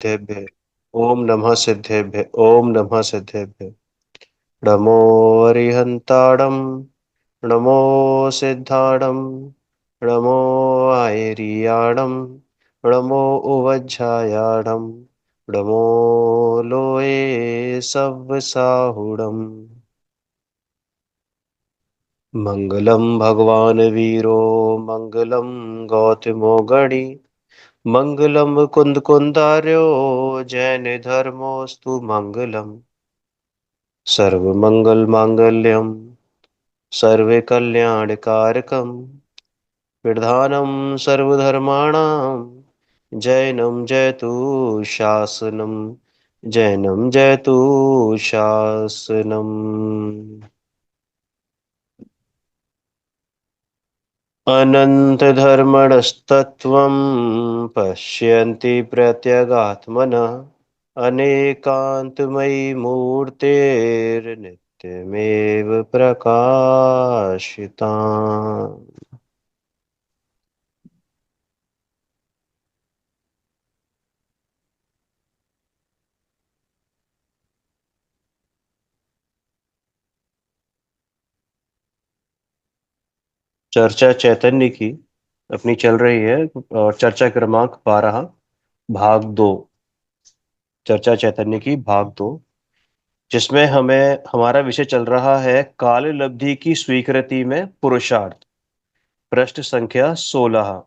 सिद्धेभ्य। ओम नमः सिद्धेभ्य। ओम नमः सिद्धेभ्य। नमो अरिहंताणं। नमो सिद्धाणं। नमो आयर्याणं। नमो उवज्झायाणं। नमो लोये सव्वसाहुणम्। मंगलम भगवान वीरो मंगलम गौतमो गणि मंगलम कुंद कुंदार्यो जैन धर्मोस्तु मंगलम। सर्व मंगल मांगल्यम सर्वे कल्याण कारकम प्रधानम सर्वधर्माणां जैनम जयतु शासनम। जैनम जयतु शासनम। अनन्तधर्मणस्तत्त्वं पश्यन्ति प्रत्यगात्मनः अनेकान्तमयी मूर्तेर्नित्यमेव प्रकाशिता। चर्चा चैतन्य की अपनी चल रही है और चर्चा क्रमांक 12 भाग 2। चर्चा चैतन्य की भाग 2, जिसमें हमें हमारा विषय चल रहा है काल लब्धि की स्वीकृति में पुरुषार्थ। प्रश्न संख्या 16।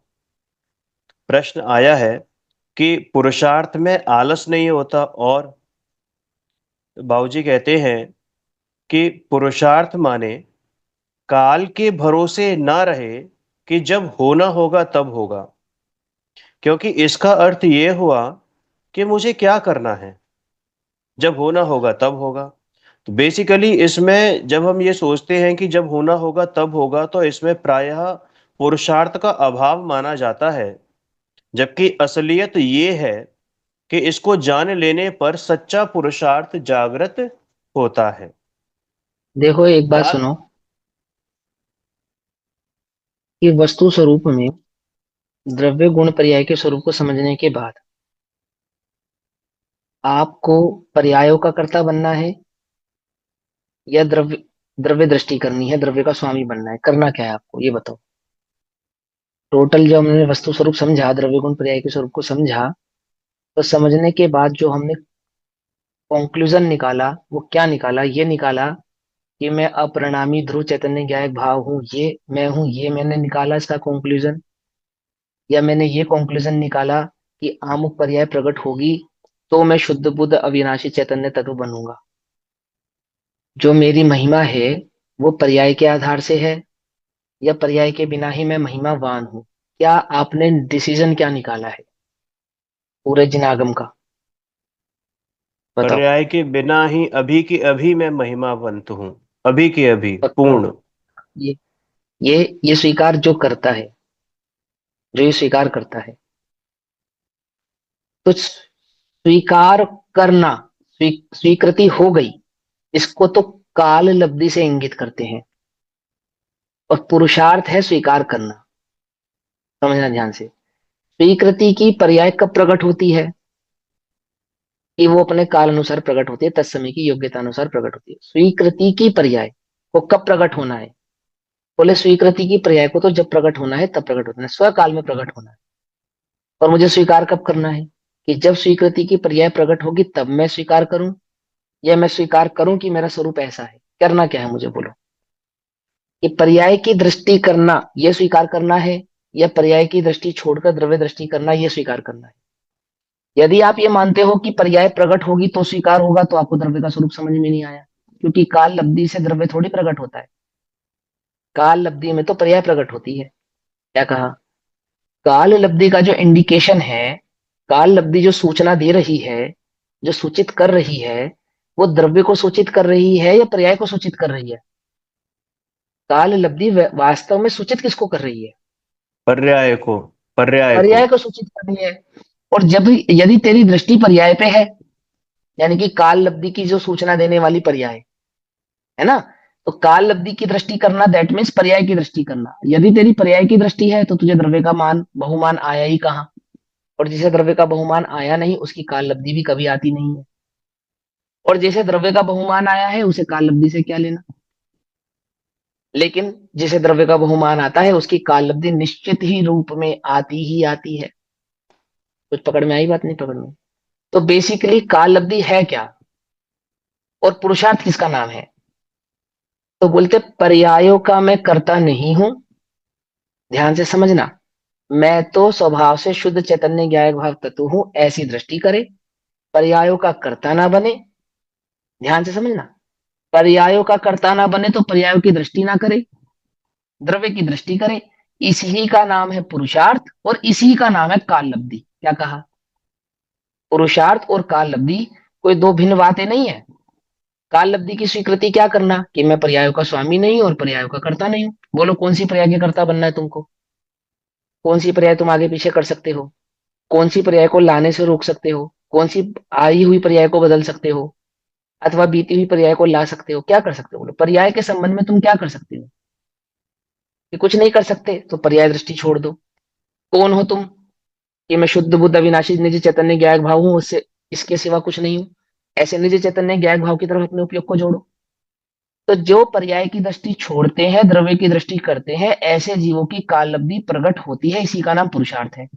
प्रश्न आया है कि पुरुषार्थ में आलस नहीं होता, और बाबूजी कहते हैं कि पुरुषार्थ माने काल के भरोसे ना रहे कि जब होना होगा तब होगा, क्योंकि इसका अर्थ ये हुआ कि मुझे क्या करना है, जब होना होगा तब होगा। तो बेसिकली इसमें जब हम ये सोचते हैं कि जब होना होगा तब होगा, तो इसमें प्रायः पुरुषार्थ का अभाव माना जाता है, जबकि असलियत ये है कि इसको जान लेने पर सच्चा पुरुषार्थ जागृत होता है। देखो, एक बात बात सुनो कि वस्तु स्वरूप में द्रव्य गुण पर्याय के स्वरूप को समझने के बाद आपको पर्यायों का कर्ता बनना है या द्रव्य द्रव्य दृष्टि करनी है, द्रव्य का स्वामी बनना है। करना क्या है आपको ये बताओ। टोटल जो हमने वस्तु स्वरूप समझा, द्रव्य गुण पर्याय के स्वरूप को समझा, तो समझने के बाद जो हमने कंक्लूजन निकाला वो क्या निकाला? ये निकाला कि मैं अपरिणामी ध्रुव चैतन्य ज्ञायक भाव हूँ, ये मैं हूँ, ये मैंने निकाला इसका कंक्लूजन। या मैंने ये कंक्लूजन निकाला कि आमुख पर्याय प्रकट होगी तो मैं शुद्ध बुद्ध अविनाशी चैतन्य तत्व बनूंगा। जो मेरी महिमा है वो पर्याय के आधार से है या पर्याय के बिना ही मैं महिमावान हूं? क्या आपने डिसीजन क्या निकाला है पूरे जिनागम का? बताओ। पर्याय के बिना ही अभी की अभी मैं महिमावंत हूँ। अभी के अभी पक्का पूर्ण। हो? ये ये स्वीकार जो करता है, जो ये स्वीकार करता है, तो स्वीकार करना, स्वीकृति हो गई, इसको तो काल लब्धि से इंगित करते हैं। और पुरुषार्थ है स्वीकार करना। समझना ध्यान से। स्वीकृति की पर्याय कब प्रकट होती है? कि वो अपने काल अनुसार प्रकट होती है, तत्समय की योग्यता अनुसार प्रकट होती है। स्वीकृति की पर्याय को कब प्रकट होना है? बोले स्वीकृति की पर्याय को तो जब प्रकट होना है तब प्रकट होना है, स्वकाल में प्रकट होना है। और मुझे स्वीकार कब करना है? कि जब स्वीकृति की पर्याय प्रकट होगी तब मैं स्वीकार करूं, या मैं स्वीकार करूं कि मेरा स्वरूप ऐसा है। करना क्या है मुझे बोलो? कि पर्याय की दृष्टि करना यह स्वीकार करना है, या पर्याय की दृष्टि छोड़कर द्रव्य दृष्टि करना यह स्वीकार करना है। यदि आप ये मानते हो कि पर्याय प्रकट होगी तो स्वीकार होगा, तो आपको द्रव्य का स्वरूप समझ में नहीं आया, क्योंकि काल लब्धि से द्रव्य थोड़ी प्रकट होता है। काल लब्धि में तो पर्याय प्रकट होती है। क्या कहा? काल लब्धि का जो इंडिकेशन है, काल लब्धि जो सूचना दे रही है, जो सूचित कर रही है, वो द्रव्य को सूचित कर रही है या पर्याय को सूचित कर रही है? काल लब्धि वास्तव में सूचित किसको कर रही है? पर्याय को। पर्याय को। पर्याय को सूचित कर रही है। और जब यदि तेरी दृष्टि पर्याय पे है, यानी कि काल लब्धि की जो सूचना देने वाली पर्याय है ना, तो काल लब्धि की दृष्टि करना दैट मीन्स पर्याय की दृष्टि करना। यदि तेरी पर्याय की दृष्टि है तो तुझे द्रव्य का मान बहुमान आया ही कहाँ? और जिसे द्रव्य का बहुमान आया नहीं उसकी काल लब्धि भी कभी आती नहीं है। और जैसे द्रव्य का बहुमान आया है उसे काल लब्धि से क्या लेना। लेकिन जिसे द्रव्य का बहुमान आता है उसकी काल लब्धि निश्चित ही रूप में आती ही आती है। कुछ पकड़ में आई बात, नहीं पकड़ में? तो बेसिकली काल लब्धि है क्या और पुरुषार्थ किसका नाम है? तो बोलते पर्यायों का मैं करता नहीं हूं। ध्यान से समझना। मैं तो स्वभाव से शुद्ध चैतन्य ज्ञायक भाव तत्व हूं, ऐसी दृष्टि करे। पर्यायों का कर्ता ना बने। ध्यान से समझना। पर्यायों का कर्ता ना बने तो पर्यायों की दृष्टि ना करे, द्रव्य की दृष्टि करे। इसी का नाम है पुरुषार्थ और इसी का नाम है काल लब्धि। क्या कहा? पुरुषार्थ और काल लब्धि कोई दो भिन्न बातें नहीं है। काल लब्धि की स्वीकृति क्या करना कि मैं पर्यायों का स्वामी नहीं हूं और पर्यायों का कर्ता नहीं हूं। बोलो कौन सी पर्याय के कर्ता बनना है तुमको? कौन सी पर्याय तुम आगे पीछे कर सकते हो? कौन सी पर्याय को लाने से रोक सकते हो? कौन सी आई हुई पर्याय को बदल सकते हो अथवा बीती हुई पर्याय को ला सकते हो? क्या कर सकते हो? बोलो पर्याय के संबंध में तुम क्या कर सकते हो? कि कुछ नहीं कर सकते तो पर्याय दृष्टि छोड़ दो। कौन हो तुम कि मैं शुद्ध बुद्ध अविनाशी निज चैतन्य ज्ञायक भाव हूं, उससे इसके सिवा कुछ नहीं हूं? ऐसे निज चैतन्य ज्ञायक भाव की तरफ अपने उपयोग को जोड़ो। तो जो पर्याय की दृष्टि छोड़ते हैं द्रव्य की दृष्टि करते हैं ऐसे जीवों की काल लब्धि प्रकट होती है, इसी का नाम पुरुषार्थ है।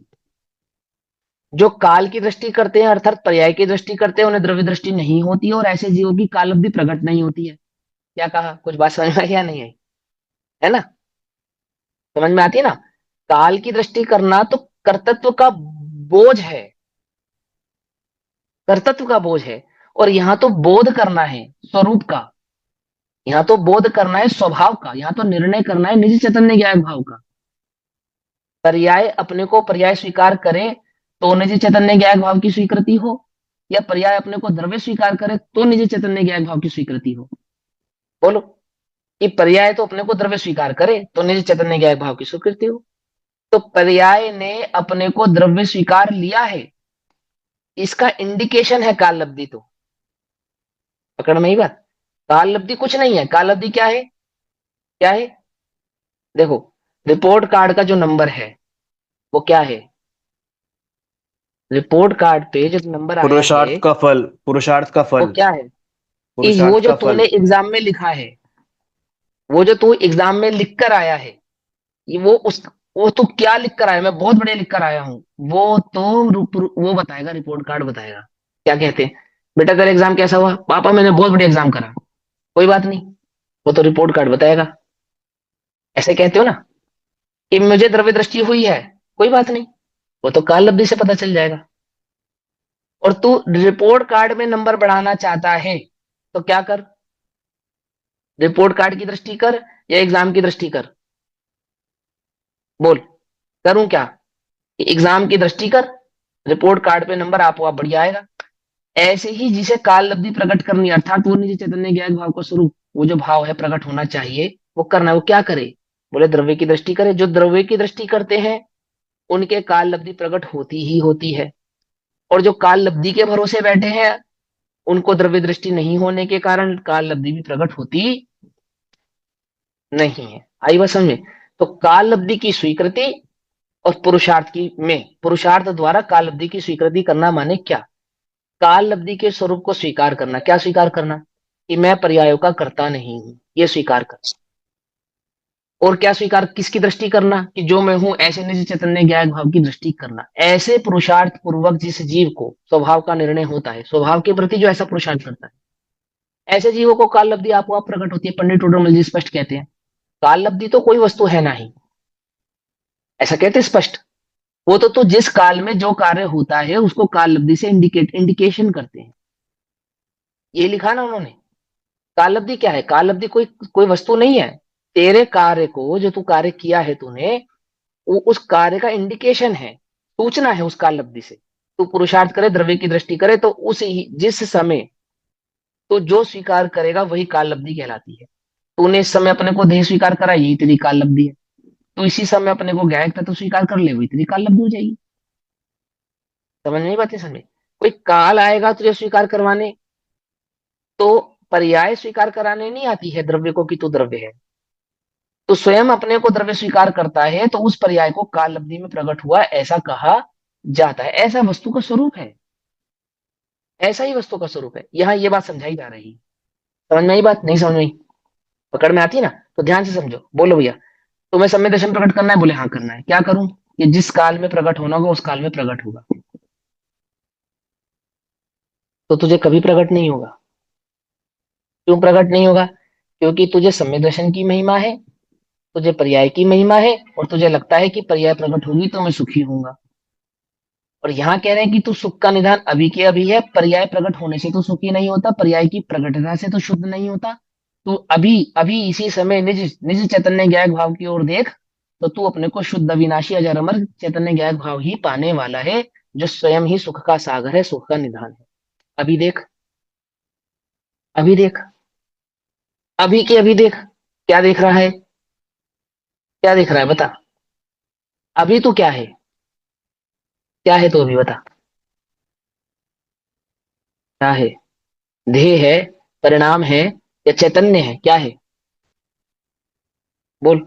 जो काल की दृष्टि करते हैं अर्थात पर्याय की दृष्टि करते हैं उन्हें द्रव्य दृष्टि नहीं होती है और ऐसे जीवों की काल लब्धि प्रकट नहीं होती है। क्या कहा? कुछ बात समझ में आई या नहीं आई? है ना? समझ में आती है ना? काल की दृष्टि करना तो कर्तृत्व का बोझ है, कर्तृत्व का बोझ है। और यहां तो बोध करना है स्वरूप का, यहां तो बोध करना है स्वभाव का, यहां तो निर्णय करना है निज चैतन्य ज्ञान भाव का। पर्याय अपने को पर्याय स्वीकार करे तो निज चैतन्य ज्ञान भाव की स्वीकृति हो, या पर्याय अपने को द्रव्य स्वीकार करे तो निज चैतन्य ज्ञान भाव की स्वीकृति हो? बोलो कि पर्याय तो अपने को द्रव्य स्वीकार करे तो निज चैतन्य ज्ञान भाव की स्वीकृति हो। तो पर्याय ने अपने को द्रव्य स्वीकार लिया है, इसका इंडिकेशन है काल लब्धि। तो पकड़ में ही बात। काल लब्धि कुछ नहीं है, काल लब्धि क्या है? क्या है? देखो, रिपोर्ट कार्ड का जो नंबर है वो क्या है? रिपोर्ट कार्ड पे जो नंबर आया है पुरुषार्थ का फल, पुरुषार्थ का वो फल, क्या है? कि वो पुरुषार्थ जो का तूने फल। एग्जाम में लिखा है, वो जो तू एग्जाम में लिख कर आया है, ये वो तू क्या लिख कर आया? मैं बहुत बढ़िया लिख कर आया हूँ। वो तो वो बताएगा, रिपोर्ट कार्ड बताएगा। क्या कहते हैं? बेटा तेरा एग्जाम कैसा हुआ? पापा मैंने बहुत बढ़िया एग्जाम करा। कोई बात नहीं, वो तो रिपोर्ट कार्ड बताएगा। ऐसे कहते हो ना कि मुझे द्रव्य दृष्टि हुई है। कोई बात नहीं, वो तो काल लब्धि से पता चल जाएगा। और तू रिपोर्ट कार्ड में नंबर बढ़ाना चाहता है तो क्या कर? रिपोर्ट कार्ड की दृष्टि कर या एग्जाम की दृष्टि कर? बोल, करूं क्या? एग्जाम की दृष्टि कर, रिपोर्ट कार्ड पे नंबर आपो आप बढ़िया आएगा। ऐसे ही जिसे काल लब्धि प्रकट करनी है, अर्थात वो निजी चैतन्य ज्ञान भाव का स्वरूप, वो जो भाव है प्रकट होना चाहिए, वो करना है। वो क्या करे? बोले द्रव्य की दृष्टि करे। जो द्रव्य की दृष्टि करते हैं उनके काल लब्धि प्रकट होती ही होती है। और जो काल लब्धि के भरोसे बैठे हैं उनको द्रव्य दृष्टि नहीं होने के कारण काल लब्धि भी प्रकट होती नहीं है। आई बात समझ में? तो काल लब्धि की स्वीकृति और पुरुषार्थ की में, पुरुषार्थ द्वारा काल लब्धि की स्वीकृति करना माने क्या? काल लब्धि के स्वरूप को स्वीकार करना। क्या स्वीकार करना? कि मैं पर्यायों का कर्ता नहीं हूं, ये स्वीकार कर। और क्या स्वीकार, किसकी दृष्टि करना? कि जो मैं हूं ऐसे निज चैतन्य ज्ञान भाव की दृष्टि करना। ऐसे पुरुषार्थ पूर्वक जिस जीव को स्वभाव का निर्णय होता है, स्वभाव के प्रति जो ऐसा पुरुषार्थ करता है, ऐसे जीवों को काल लब्धि आपो आप प्रकट होती है। पंडित टोडरमल जी स्पष्ट कहते हैं काल लब्धि तो कोई वस्तु है नहीं, ऐसा कहते हैं स्पष्ट। वो तो जिस काल में जो कार्य होता है उसको काल लब्धि से इंडिकेशन करते हैं। ये लिखा ना उन्होंने। काल लब्धि क्या है? काल लब्धि कोई कोई वस्तु नहीं है। तेरे कार्य को, जो तू कार्य किया है तूने, वो उस कार्य का इंडिकेशन है, सूचना है उस काल लब्धि से। तू पुरुषार्थ करे, द्रव्य की दृष्टि करे तो उस ही जिस समय तो जो स्वीकार करेगा वही काल लब्धि कहलाती है। तूने इस समय अपने को देह स्वीकार करा, यही तेरी काल लब्धि है। तो इसी समय अपने को गायक तत्व स्वीकार कर ले, वही तेरी काल लब्धि हो जाएगी। समझ नहीं पाती? समझ? कोई काल आएगा तुझे स्वीकार करवाने तो पर्याय स्वीकार कराने नहीं आती है द्रव्य को कि तू द्रव्य है। तो स्वयं अपने को द्रव्य स्वीकार करता है तो उस पर्याय को काल लब्धि में प्रकट हुआ ऐसा कहा जाता है, ऐसा वस्तु का स्वरूप है, ऐसा ही वस्तु का स्वरूप है। यहाँ ये बात समझाई जा रही है। समझ में आई बात? नहीं समझ में आई? पकड़ में आती है ना? तो ध्यान से समझो। बोलो भैया, तुम्हें समय दर्शन प्रकट करना है? बोले हाँ करना है। क्या करूं? कि जिस काल में प्रकट होना होगा उस काल में प्रकट होगा। तो तुझे कभी प्रकट नहीं होगा। क्यों प्रकट नहीं होगा? क्योंकि तुझे समय दर्शन की महिमा है, तुझे पर्याय की महिमा है, और तुझे लगता है कि पर्याय प्रकट होगी तो मैं सुखी होऊंगा। और यहाँ कह रहे हैं कि तू सुख का निधान अभी के अभी है, पर्याय प्रकट होने से तो सुखी नहीं होता, पर्याय की प्रकटता से तो शुद्ध नहीं होता। तू अभी अभी इसी समय निज निज चैतन्य ज्ञायक भाव की ओर देख, तो तू अपने को शुद्ध अविनाशी अजर अमर चैतन्य ज्ञायक भाव ही पाने वाला है, जो स्वयं ही सुख का सागर है, सुख का निधान है। अभी देख, अभी देख, अभी के अभी देख। क्या देख रहा है? क्या देख रहा है बता? अभी तो क्या है? क्या है तो अभी बता? क्या है? ध्येय है, परिणाम है, या चैतन्य है? क्या है? बोल।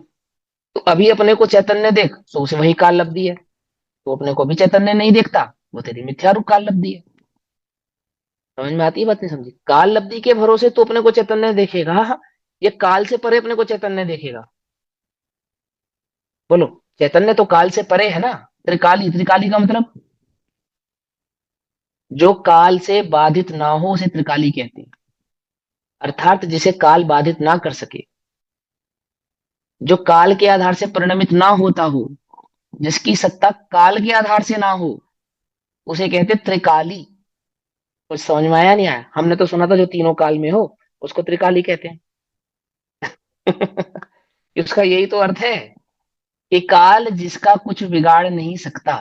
तो अभी अपने को चैतन्य देख, तो उसे वही काल लब्धि है। तो अपने को भी चैतन्य नहीं देखता, वो तेरी मिथ्या रूप काल लब्धि है। समझ में आती है बात? नहीं समझी? काल लब्धि के भरोसे तो अपने को चैतन्य देखेगा, हाँ, ये काल से परे अपने को चैतन्य देखेगा। बोलो। चैतन्य तो काल से परे है ना। त्रिकाली, त्रिकाली का मतलब जो काल से बाधित ना हो उसे त्रिकाली कहते हैं। अर्थात जिसे काल बाधित ना कर सके, जो काल के आधार से परिणमित ना होता हो, जिसकी सत्ता काल के आधार से ना हो, उसे कहते त्रिकाली। कुछ समझ में आया नहीं आया? हमने तो सुना था जो तीनों काल में हो उसको त्रिकाली कहते हैं। इसका यही तो अर्थ है कि काल जिसका कुछ बिगाड़ नहीं सकता,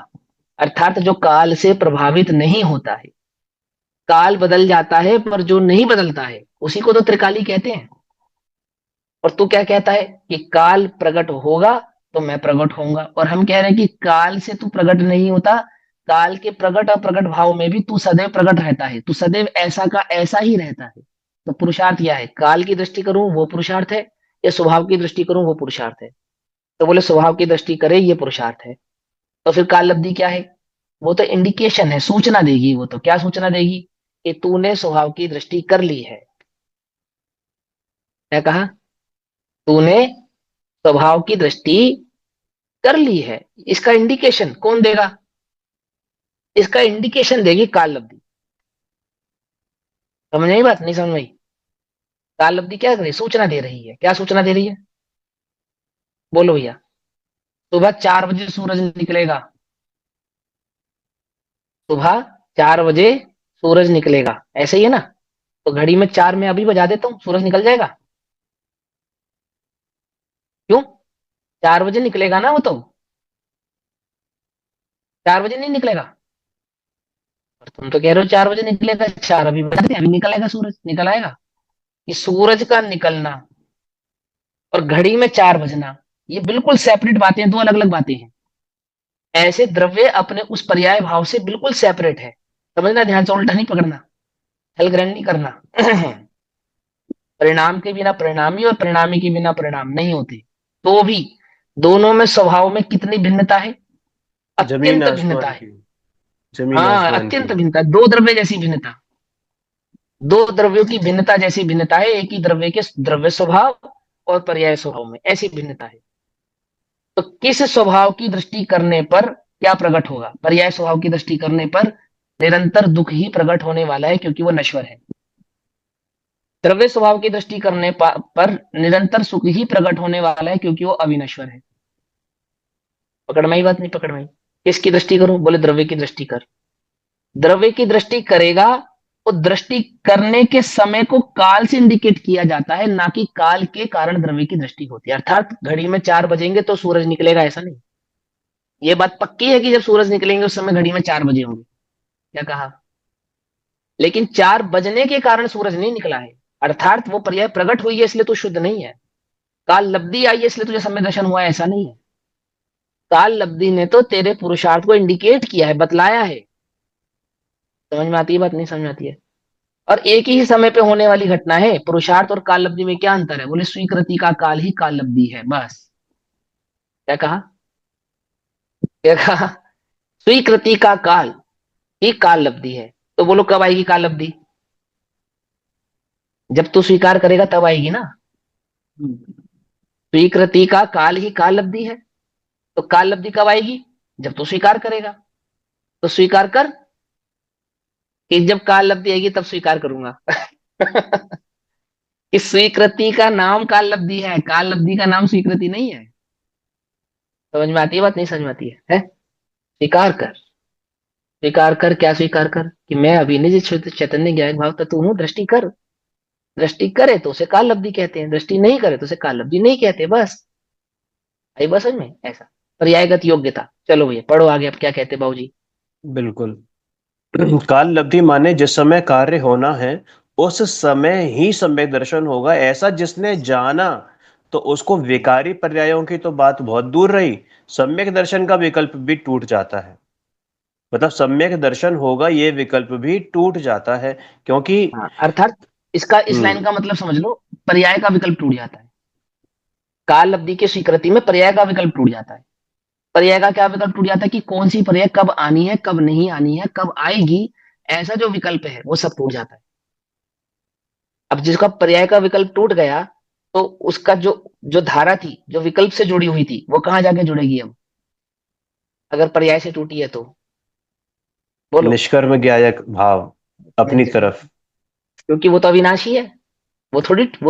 अर्थात जो काल से प्रभावित नहीं होता है। काल बदल जाता है पर जो नहीं बदलता है उसी को तो त्रिकाली कहते हैं। और तू क्या कहता है कि काल प्रकट होगा तो मैं प्रकट होऊंगा, और हम कह रहे हैं कि काल से तू प्रकट नहीं होता, काल के प्रकट और प्रकट भाव में भी तू सदैव प्रकट रहता है, तू सदैव ऐसा का ऐसा ही रहता है। तो पुरुषार्थ क्या है? काल की दृष्टि करूं वो पुरुषार्थ है, या स्वभाव की दृष्टि करूं वो पुरुषार्थ है? तो बोले स्वभाव की दृष्टि करे ये पुरुषार्थ है। तो फिर काल लब्धि क्या है? वो तो इंडिकेशन है, सूचना देगी। वो तो क्या सूचना देगी? कि तूने स्वभाव की दृष्टि कर ली है। क्या कहा? तूने स्वभाव की दृष्टि कर ली है। इसका इंडिकेशन कौन देगा? इसका इंडिकेशन देगी काल लब्धि। समझ आई बात? नहीं समझ में आई? काल लब्धि क्या कर रही है? सूचना दे रही है। क्या सूचना दे रही है? बोलो भैया। सुबह 4 बजे सूरज निकलेगा। सुबह 4 बजे सूरज निकलेगा, ऐसे ही है ना? तो घड़ी में 4 में अभी बजा देता हूँ, सूरज निकल जाएगा। क्यों? 4 बजे निकलेगा ना वो तो। 4 बजे नहीं निकलेगा? और तुम तो कह रहे हो 4 बजे निकलेगा, 4 अभी बजा देते हैं, अभी निकल आएगा सूरज, निकल आएगा। ये सूरज का निकलना और घड़ी में 4 बजना, ये बिल्कुल सेपरेट बातें हैं, दो अलग अलग बातें हैं। ऐसे द्रव्य अपने उस पर्याय भाव से बिल्कुल सेपरेट है। समझना ध्यान से, उल्टा नहीं पकड़ना, हल ग्रहण नहीं करना। परिणाम के बिना परिणामी और परिणामी के बिना परिणाम नहीं होते। तो भी दोनों में स्वभाव में कितनी भिन्नता है? जमीन अत्यंत भिन्नता आसमान है। की। जमीन हाँ, आसमान की। अत्यंत भिन्नता, दो द्रव्य जैसी भिन्नता। दो द्रव्यों की भिन्नता जैसी भिन्नता है, एक ही द्रव्य के द्रव्य स्वभाव और पर्याय स्वभाव में ऐसी भिन्नता है। तो किस स्वभाव की दृष्टि करने पर क्या प्रकट होगा? पर्याय स्वभाव की दृष्टि करने पर निरंतर दुख ही प्रकट होने वाला है, क्योंकि वो नश्वर है। द्रव्य स्वभाव की दृष्टि करने पर निरंतर सुख ही प्रकट होने वाला है, क्योंकि वो अविनश्वर है। पकड़ में ही बात? नहीं पकड़ में आई? किसकी दृष्टि करूं? बोले द्रव्य की दृष्टि कर। द्रव्य की दृष्टि करेगा, वो दृष्टि करने के समय को काल से इंडिकेट किया जाता है, ना कि काल के कारण द्रव्य की दृष्टि होती है। अर्थात घड़ी में 4 बजेंगे तो सूरज निकलेगा, ऐसा नहीं। ये बात पक्की है कि जब सूरज निकलेंगे उस समय घड़ी में 4 बजे होंगे। क्या कहा? लेकिन 4 बजने के कारण सूरज नहीं निकला है। अर्थात वो पर्याय प्रकट हुई है इसलिए तू शुद्ध नहीं है। काल लब्धि आई है इसलिए तुझे समय दर्शन हुआ है, ऐसा नहीं है। काल लब्धि ने तो तेरे पुरुषार्थ को इंडिकेट किया है, बतलाया है। समझ में आती है बात? नहीं समझ में आती है? और एक ही समय पे होने वाली घटना है। पुरुषार्थ और काल लब्धि में क्या अंतर है? बोले स्वीकृति का काल ही काल लब्धि है, बस। क्या कहा? क्या कहा? स्वीकृति का काल ही काल लब्धि है। तो बोलो कब आएगी काल लब्धि? जब तू स्वीकार करेगा तब आएगी ना। स्वीकृति का काल ही काल लब्धि है। तो काल लब्धि कब आएगी? जब तू स्वीकार करेगा। तो स्वीकार कर कि जब काल लब्धि आएगी तब स्वीकार करूंगा। कि स्वीकृति का नाम काल लब्धि है, काल लब्धि का नाम स्वीकृति नहीं है। समझ में आती है बात? नहीं समझ में आती है? स्वीकार कर। स्वीकार कर, क्या स्वीकार कर? कि मैं अभी निज चैतन्य ज्ञान भाव तत्व हूँ, दृष्टि कर। दृष्टि करे तो उसे काल लब्धि कहते हैं, दृष्टि नहीं करे तो उसे काल लब्धि नहीं कहते। बस आई बस समझ में? ऐसा पर्यायगत योग्यता। चलो भैया पढ़ो आगे, अब क्या कहते बाबूजी? बिल्कुल। काल लब्धि माने जिस समय कार्य होना है उस समय ही सम्यक दर्शन होगा, ऐसा जिसने जाना। तो उसको विकारी पर्यायों की तो बात बहुत दूर रही, सम्यक दर्शन का विकल्प भी टूट जाता है। मतलब सम्यक दर्शन होगा ये विकल्प भी टूट जाता है, क्योंकि हाँ, अर्थात इसका, इस लाइन हम्म का मतलब समझ लो, पर्याय का विकल्प टूट जाता है। काल अवधि की स्वीकृति में पर्याय का विकल्प टूट जाता है। पर्याय का क्या विकल्प टूट जाता है? कि कौन सी पर्याय कब आनी है, कब नहीं आनी है, कब आएगी, ऐसा जो विकल्प है वो सब टूट जाता है। अब जिसका पर्याय का विकल्प टूट गया, तो उसका जो जो धारा थी, जो विकल्प से जुड़ी हुई थी, वो कहाँ जाके जुड़ेगी अब, अगर पर्याय से टूटी है तो? बोलो। निष्कर्म ज्ञायक भाव अपनी तरफ। क्योंकि वो तो अविनाशी है। वो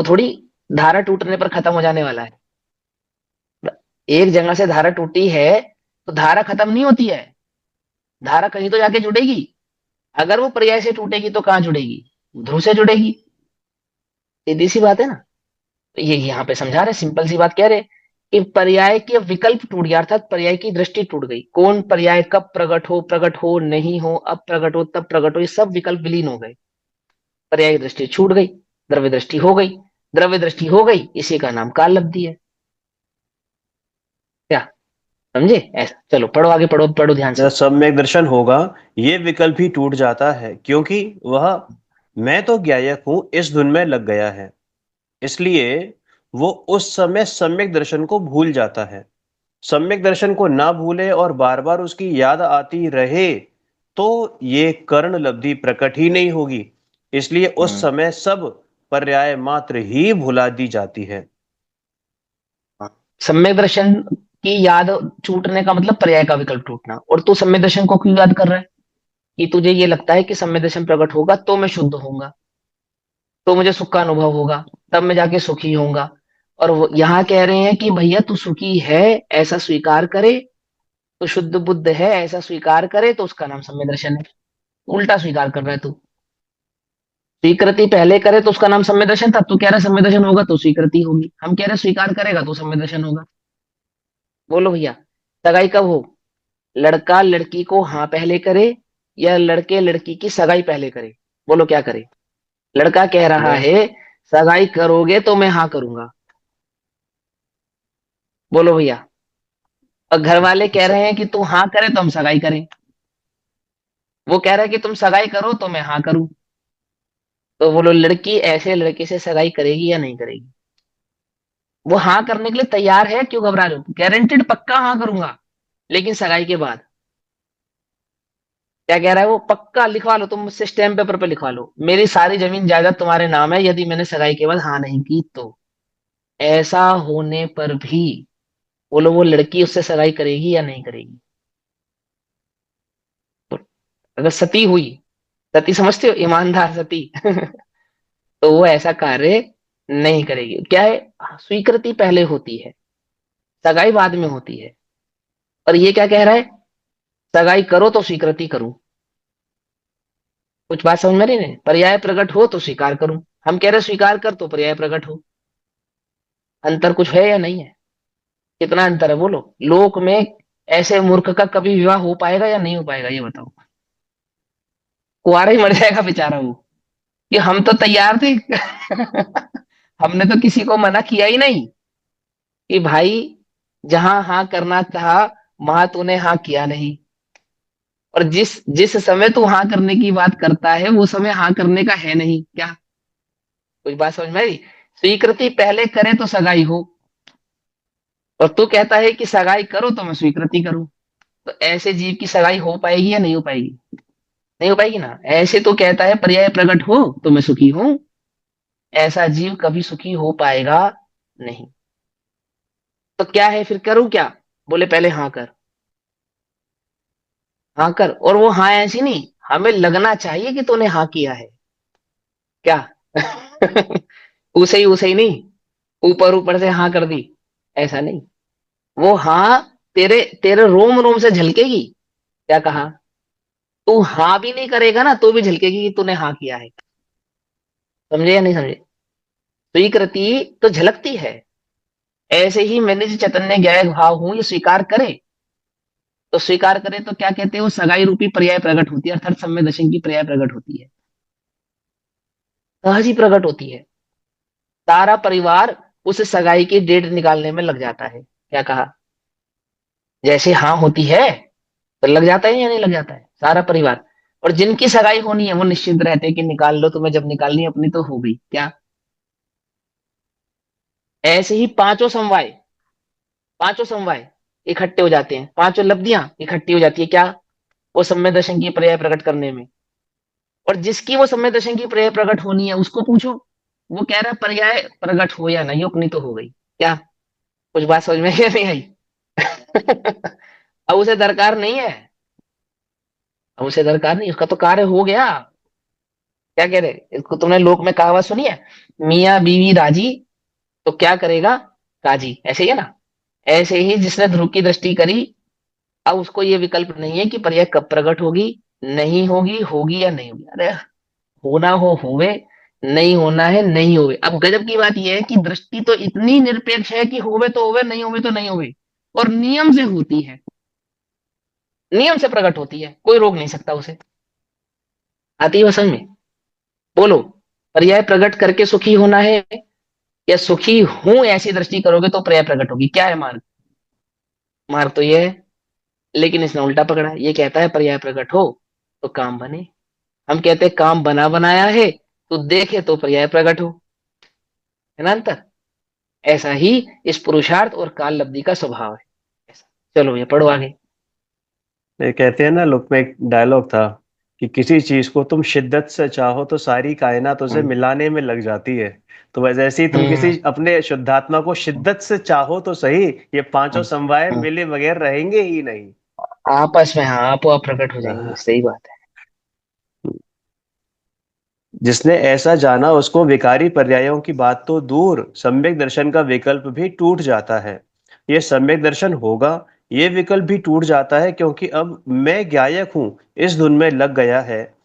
थोड़ी धारा टूटने पर खत्म हो जाने वाला है। एक जगह से धारा टूटी है तो धारा खत्म नहीं होती है, धारा कहीं तो जाके जुड़ेगी। अगर वो पर्याय से टूटेगी तो कहाँ जुड़ेगी? ध्रुव से जुड़ेगी। सीधी सी बात है ना। तो ये यहाँ पे समझा रहे, सिंपल सी बात कह रहे कि पर्याय के विकल्प टूट गया, अर्थात पर्याय की दृष्टि टूट गई। कौन पर्याय कब प्रकट हो नहीं हो, अब प्रकट हो तब प्रकट हो, ये सब विकल्प विलीन हो गए। पर्याय की दृष्टि छूट गई, द्रव्य दृष्टि हो गई। द्रव्य दृष्टि हो गई, इसी का नाम काल लब्धि है। क्या समझे? ऐसा चलो पढ़ो आगे, पढ़ो पढ़ो ध्यान से। जब सम्यक दर्शन होगा ये विकल्प ही टूट जाता है, क्योंकि वह मैं तो ज्ञायक हूं इस धुन में लग गया है। इसलिए वो उस समय सम्यक दर्शन को भूल जाता है। सम्यक दर्शन को ना भूले और बार बार उसकी याद आती रहे तो ये कर्ण लब्धि प्रकट ही नहीं होगी। इसलिए उस हम्म। समय सब पर्याय मात्र ही भुला दी जाती है। सम्यक दर्शन की याद छूटने का मतलब पर्याय का विकल्प टूटना। और तू सम्यक दर्शन को क्यों याद कर रहा है? कि तुझे ये लगता है कि सम्यक दर्शन प्रकट होगा तो मैं शुद्ध होऊंगा, तो मुझे सुख का अनुभव होगा, तब मैं जाके सुखी होऊंगा। और वो यहाँ कह रहे हैं कि भैया तू सुखी है ऐसा स्वीकार करे, तो शुद्ध बुद्ध है ऐसा स्वीकार करे, तो उसका नाम सम्यक दर्शन है। उल्टा स्वीकार कर रहा है तू। स्वीकृति पहले करे तो उसका नाम सम्यक दर्शन था, तू कह रहा है सम्यक दर्शन होगा तो स्वीकृति होगी। हम कह रहे हैं स्वीकार करेगा तो सम्यक दर्शन होगा। बोलो भैया, सगाई कब हो? लड़का लड़की को हाँ पहले करे, या लड़के लड़की की सगाई पहले करे? बोलो क्या करे? लड़का कह रहा मैं है सगाई करोगे तो मैं हाँ करूंगा। बोलो भैया। और घर वाले कह स- रहे हैं कि तू हाँ करे तो हम सगाई करें। वो कह रहा है कि तुम सगाई करो तो मैं हाँ करूं। तो बोलो लड़की ऐसे लड़के से सगाई करेगी या नहीं करेगी? वो हाँ करने के लिए तैयार है, क्यों घबरा रहे हो? गारंटेड पक्का हाँ करूंगा, लेकिन सगाई के बाद। क्या कह रहा है वो? पक्का लिखवा लो तुम मुझसे, स्टैम्प पेपर पे लिखवा लो, मेरी सारी जमीन जायदाद तुम्हारे नाम है यदि मैंने सगाई के बाद हाँ नहीं की तो। ऐसा होने पर भी बोलो वो लड़की उससे सगाई करेगी या नहीं करेगी? तो अगर सती हुई, सती समझते हो, ईमानदार सती, तो वो ऐसा कार्य नहीं करेगी। क्या है? स्वीकृति पहले होती है, सगाई बाद में होती है। और ये क्या कह रहा है? सगाई करो तो स्वीकृति करूं। कुछ बात समझ में नहीं? नहीं, पर्याय प्रकट हो तो स्वीकार करूं। हम कह रहे स्वीकार कर तो पर्याय प्रकट हो। अंतर कुछ है या नहीं है? कितना अंतर है बोलो? लोक में ऐसे मूर्ख का कभी विवाह हो पाएगा या नहीं हो पाएगा, ये बताओ। कुआरा ही मर जाएगा बेचारा वो। कि हम तो तैयार थे। हमने तो किसी को मना किया ही नहीं कि भाई जहां हाँ करना था वहां तूने हाँ किया नहीं। और जिस जिस समय तू हाँ करने की बात करता है वो समय हाँ करने का है नहीं क्या? कुछ बात समझ में आई? स्वीकृति पहले करे तो सगाई हो, और तू कहता है कि सगाई करो तो मैं स्वीकृति करूं। तो ऐसे जीव की सगाई हो पाएगी या नहीं हो पाएगी? नहीं हो पाएगी ना। ऐसे तो कहता है पर्याय प्रकट हो तो मैं सुखी हूं, ऐसा जीव कभी सुखी हो पाएगा नहीं। तो क्या है फिर, करूं क्या? बोले पहले हाँ कर, हाँ कर। और वो हाँ ऐसी नहीं, हमें लगना चाहिए कि तूने हाँ किया है क्या। उसे ही नहीं, ऊपर ऊपर से हाँ कर दी, ऐसा नहीं। वो हाँ तेरे तेरे रोम रोम से झलकेगी। क्या कहा? तू हाँ भी नहीं करेगा ना तो भी झलकेगी कि तूने हाँ किया है। समझे या नहीं समझे? स्वीकृति तो झलकती है। ऐसे ही मैंने जो चैतन्य ज्ञायक भाव हूं ये स्वीकार करे, तो स्वीकार करे तो क्या कहते हैं, वो सगाई रूपी पर्याय प्रकट होती है, अर्थात सम्य दशन की पर्याय प्रकट होती है, सहज ही प्रकट होती है। सारा परिवार उस सगाई की डेट निकालने में लग जाता है। क्या कहा? जैसे हाँ होती है तो लग जाता है या नहीं लग जाता है सारा परिवार। और जिनकी सगाई होनी है वो निश्चिंत रहते हैं कि निकाल लो, तुम्हें जब निकालनी है अपनी तो हो गई क्या। ऐसे ही पांचों समवाय इकट्ठे हो जाते हैं, पांचों लब्धियां इकट्ठी हो जाती है क्या, वो सम्य दर्शन की पर्याय प्रकट करने में। और जिसकी वो सम्य दर्शन की पर्याय प्रकट होनी है उसको पूछो, वो कह रहा है पर्याय प्रकट हो या नहीं हो, अपनी तो हो गई क्या। कुछ बात समझ में क्या नहीं आई? अब उसे दरकार नहीं है, अब उसे दरकार नहीं, उसका तो कार्य हो गया। क्या कह रहे, इसको तुमने लोक में कहावत सुनी है, मियाँ बीवी राजी तो क्या करेगा काजी, ऐसे ही है ना। ऐसे ही जिसने ध्रुव की दृष्टि करी, अब उसको ये विकल्प नहीं है कि पर्याय कब प्रकट होगी, नहीं होगी, होगी या नहीं होगी। अरे होना हो होवे, नहीं होना है नहीं होवे। अब गजब की बात यह है कि दृष्टि तो इतनी निरपेक्ष है कि होवे तो होवे, नहीं होवे तो नहीं होवे, और नियम से होती है, नियम से प्रकट होती है, कोई रोक नहीं सकता उसे। आती है वो समझ में? बोलो, पर्याय प्रकट करके सुखी होना है या सुखी हूं ऐसी दृष्टि करोगे तो पर्याय प्रकट होगी, क्या है मार्ग? मार्ग तो ये है। लेकिन इसने उल्टा पकड़ा, ये कहता है पर्याय प्रकट हो तो काम बने, हम कहते हैं काम बना बनाया है तो देखे तो पर्याय प्रकट हो। है ना अंतर? ऐसा ही इस पुरुषार्थ और काल लब्धि का स्वभाव है। ऐसा। चलो ये पढ़ो आगे। ये कहते हैं ना, लोक में एक डायलॉग था कि किसी चीज को तुम शिद्दत से चाहो तो सारी कायनात उसे हम्म मिलाने में लग जाती है। तो वैसे जैसे ही तुम हम्म किसी अपने शुद्धात्मा को शिद्दत से चाहो तो सही, ये पांचों हम्म, समवाय हम्म। मिले बगैर रहेंगे ही नहीं। आपस में हाँ आपो आप प्रकट हो जाएंगे, हाँ। सही बात है। जिसने ऐसा जाना उसको विकारी पर्यायों की बात तो दूर, सम्यक दर्शन का विकल्प भी टूट जाता है। ये सम्यक दर्शन होगा, ये विकल्प भी टूट जाता है, क्योंकि अब मैं गायक हूं इस धुन में लग गया है।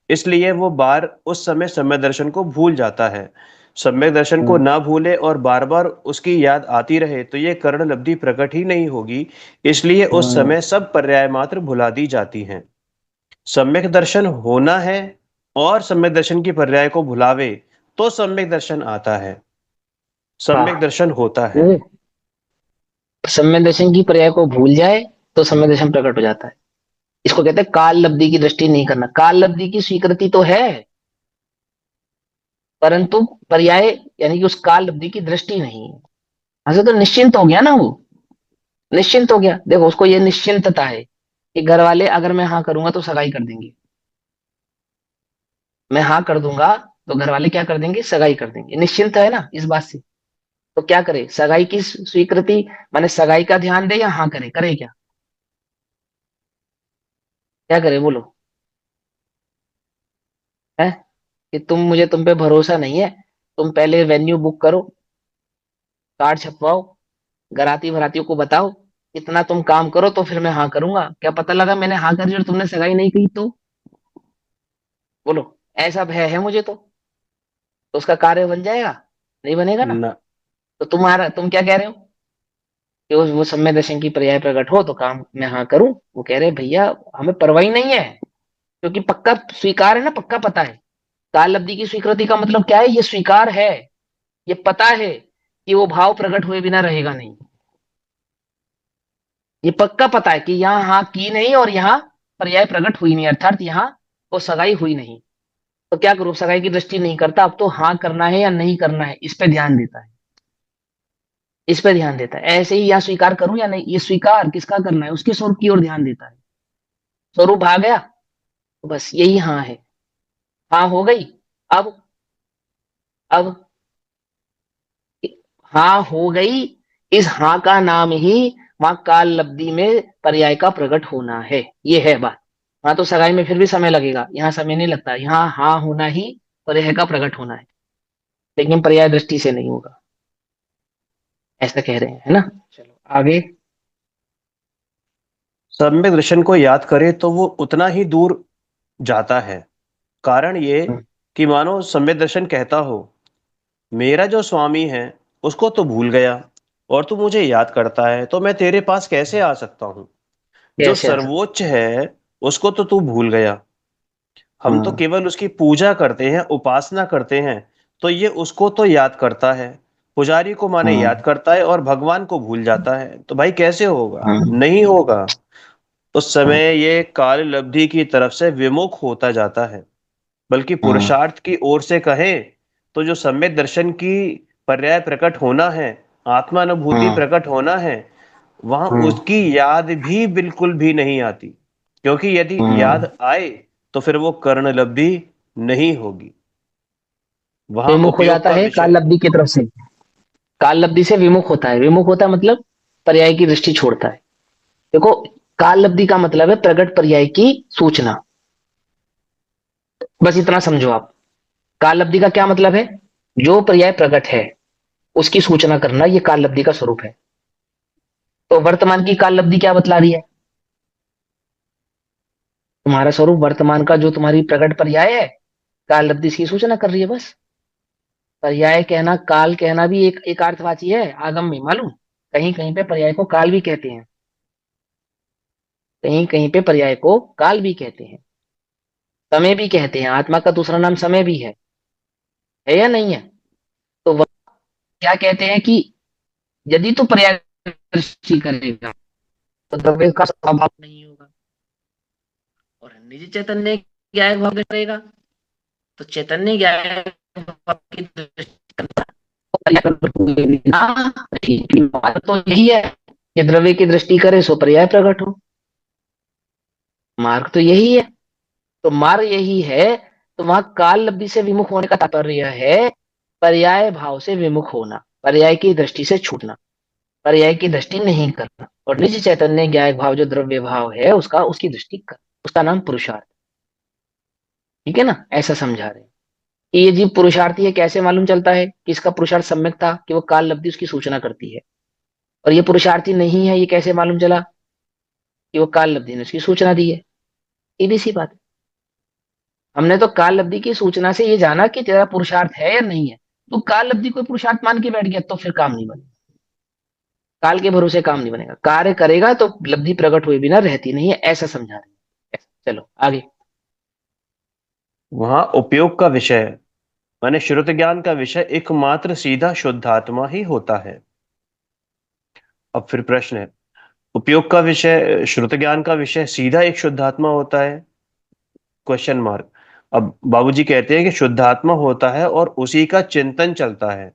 इसलिए वो बार उस समय सम्यक दर्शन को भूल जाता है। सम्यक दर्शन को हम्म ना भूले और बार बार उसकी याद आती रहे तो ये कर्ण लब्धि प्रकट ही नहीं होगी। इसलिए उस हम्म, समय सब पर्याय मात्र भुला दी जाती हैं। सम्यक दर्शन होना है और सम्यक दर्शन की पर्याय को भुलावे तो सम्यक दर्शन आता है, सम्यक हाँ। दर्शन होता है। वो सम्य दर्शन की पर्याय को भूल जाए तो सम्य दर्शन प्रकट हो जाता है। इसको कहते हैं काल लब्धि की दृष्टि नहीं करना। काल लब्धि की स्वीकृति तो है, परंतु पर्याय यानी कि उस काल लब्धि की दृष्टि नहीं है। ऐसे तो निश्चिंत हो गया ना वो, निश्चिंत हो गया। देखो उसको ये निश्चिंतता है कि घर वाले अगर मैं हाँ करूंगा तो सगाई कर देंगे, मैं हाँ कर दूंगा तो घर वाले क्या कर देंगे, सगाई कर देंगे। निश्चिंत है ना इस बात से। तो क्या करे, सगाई की स्वीकृति, माने सगाई का ध्यान दे या हाँ करे, करे क्या, क्या करे बोलो। है कि तुम पे भरोसा नहीं है, तुम पहले वेन्यू बुक करो, कार्ड छपवाओ, घराती भरातियों को बताओ, इतना तुम काम करो तो फिर मैं हाँ करूंगा। क्या पता लगा मैंने हाँ कर दी और तुमने सगाई नहीं की तो, बोलो। ऐसा भय है मुझे तो उसका कार्य बन जाएगा, नहीं बनेगा ना। न, तो तुम क्या कह रहे हो कि वो सम्य दर्शन की पर्याय प्रकट हो तो काम मैं हाँ करूं। वो कह रहे भैया हमें परवाही नहीं है, क्योंकि पक्का स्वीकार है ना, पक्का पता है। काल अवधि की स्वीकृति का मतलब क्या है, ये स्वीकार है, ये पता है कि वो भाव प्रकट हुए बिना रहेगा नहीं। ये पक्का पता है कि यहाँ हाँ की नहीं और यहाँ पर्याय प्रकट हुई नहीं, अर्थात यहाँ वो सगाई हुई नहीं। तो क्या करूं, सगाई की दृष्टि नहीं करता, अब तो हाँ करना है या नहीं करना है इस पे ध्यान देता है। इस पर ध्यान देता है। ऐसे ही या स्वीकार करूं या नहीं, ये स्वीकार किसका करना है, उसके स्वरूप की ओर ध्यान देता है। स्वरूप आ गया तो बस यही हाँ है, हाँ हो गई। अब हाँ हो गई, इस हाँ का नाम ही वहां काल लब्धि में पर्याय का प्रकट होना है, ये है बात। हाँ तो सगाई में फिर भी समय लगेगा, यहाँ समय नहीं लगता, यहाँ हाँ होना ही पर्याय का प्रकट होना है, लेकिन पर्याय दृष्टि से नहीं होगा, ऐसा कह रहे हैं, है ना। चलो आगे। सम्यक दर्शन को याद करे तो वो उतना ही दूर जाता है। कारण ये हम्म, कि मानो सम्यक दर्शन कहता हो, मेरा जो स्वामी है उसको तो भूल गया, और तू मुझे याद करता है, तो मैं तेरे पास कैसे आ सकता हूँ। जो कैसे आ सकते। सर्वोच्च है उसको तो तू भूल गया। हम तो हाँ केवल उसकी पूजा करते हैं, उपासना करते हैं, तो ये उसको तो याद करता है। पुजारी को माने हाँ याद करता है और भगवान को भूल जाता है, तो भाई कैसे होगा, हाँ नहीं होगा। उस हाँ समय ये काल लब्धि की तरफ से विमुख होता जाता है। बल्कि हाँ पुरुषार्थ की ओर से कहें तो जो सम्यक दर्शन की पर्याय प्रकट होना है, आत्मानुभूति हाँ प्रकट होना है, वहां हाँ उसकी याद भी बिल्कुल भी नहीं आती। क्योंकि यदि हाँ। याद आए तो फिर वो कर्ण लब्धि नहीं होगी। वहां विमुख हो उपयोग जाता का है काल विषय। लब्धि की तरफ से, काल लब्धि से विमुख होता है, विमुख होता है मतलब पर्याय की दृष्टि छोड़ता है। देखो, काल लब्धि का मतलब है प्रगट पर्याय की सूचना, बस इतना समझो आप। काल लब्धि का क्या मतलब है, जो पर्याय प्रगट है उसकी सूचना करना, ये काल लब्धि का स्वरूप है। तो वर्तमान की काल लब्धि क्या बतला रही है, तुम्हारा स्वरूप वर्तमान का जो तुम्हारी प्रगट पर्याय है, काल लब्धि इसकी सूचना कर रही है बस। पर्याय कहना, काल कहना भी एक अर्थवाची है आगम में, मालूम। कहीं कहीं पे पर्याय को काल भी कहते हैं, कहीं कहीं पे पर्याय को काल भी कहते हैं, समय भी कहते हैं, आत्मा का दूसरा नाम समय भी है या नहीं है। तो वह क्या कहते हैं कि यदि तो पर्याय दृष्टि करेगा तो द्रव्य का स्वभाव नहीं होगा, और निजी चैतन्य ज्ञायक भाव करेगा तो चैतन्य ज्ञायक भाव की दृष्टि करना। हाँ, ठीक है, बात तो यही है कि द्रव्य की दृष्टि करे सो पर्याय प्रकट हो, मार्ग तो यही है। तो मार्ग यही है, तो वहां काल लब्धि से विमुख होने का तात्पर्य है पर्याय भाव से विमुख होना, पर्याय की दृष्टि से छूटना, पर्याय की दृष्टि नहीं करना, और निज चैतन्य ज्ञायक भाव जो द्रव्य भाव है उसका, उसकी दृष्टि कर, उसका नाम पुरुषार्थ। ठीक है ना, ऐसा समझा रहे हैं कि ये जीव पुरुषार्थी है, कैसे मालूम चलता है कि इसका पुरुषार्थ सम्यक था, कि वो काल लब्धि उसकी सूचना करती है। और ये पुरुषार्थी नहीं है, ये कैसे मालूम चला कि वो काल लब्धि ने उसकी सूचना दी है। सीधी सी बात है। हमने तो काल लब्धि की सूचना से ये जाना कि तेरा पुरुषार्थ है या नहीं है। तो काल लब्धि कोई पुरुषार्थ मान के बैठ गया तो फिर काम नहीं बनेगा, काल के भरोसे काम नहीं बनेगा, कार्य करेगा तो लब्धि प्रकट हुए बिना रहती नहीं है, ऐसा समझा रहे हैं। चलो आगे। वहां उपयोग का विषय माने श्रुत ज्ञान का विषय एकमात्र सीधा शुद्धात्मा ही होता है। अब फिर प्रश्न है, उपयोग का विषय श्रुत ज्ञान का विषय सीधा एक शुद्धात्मा होता है, क्वेश्चन मार्क। अब बाबूजी कहते हैं कि शुद्धात्मा होता है और उसी का चिंतन चलता है।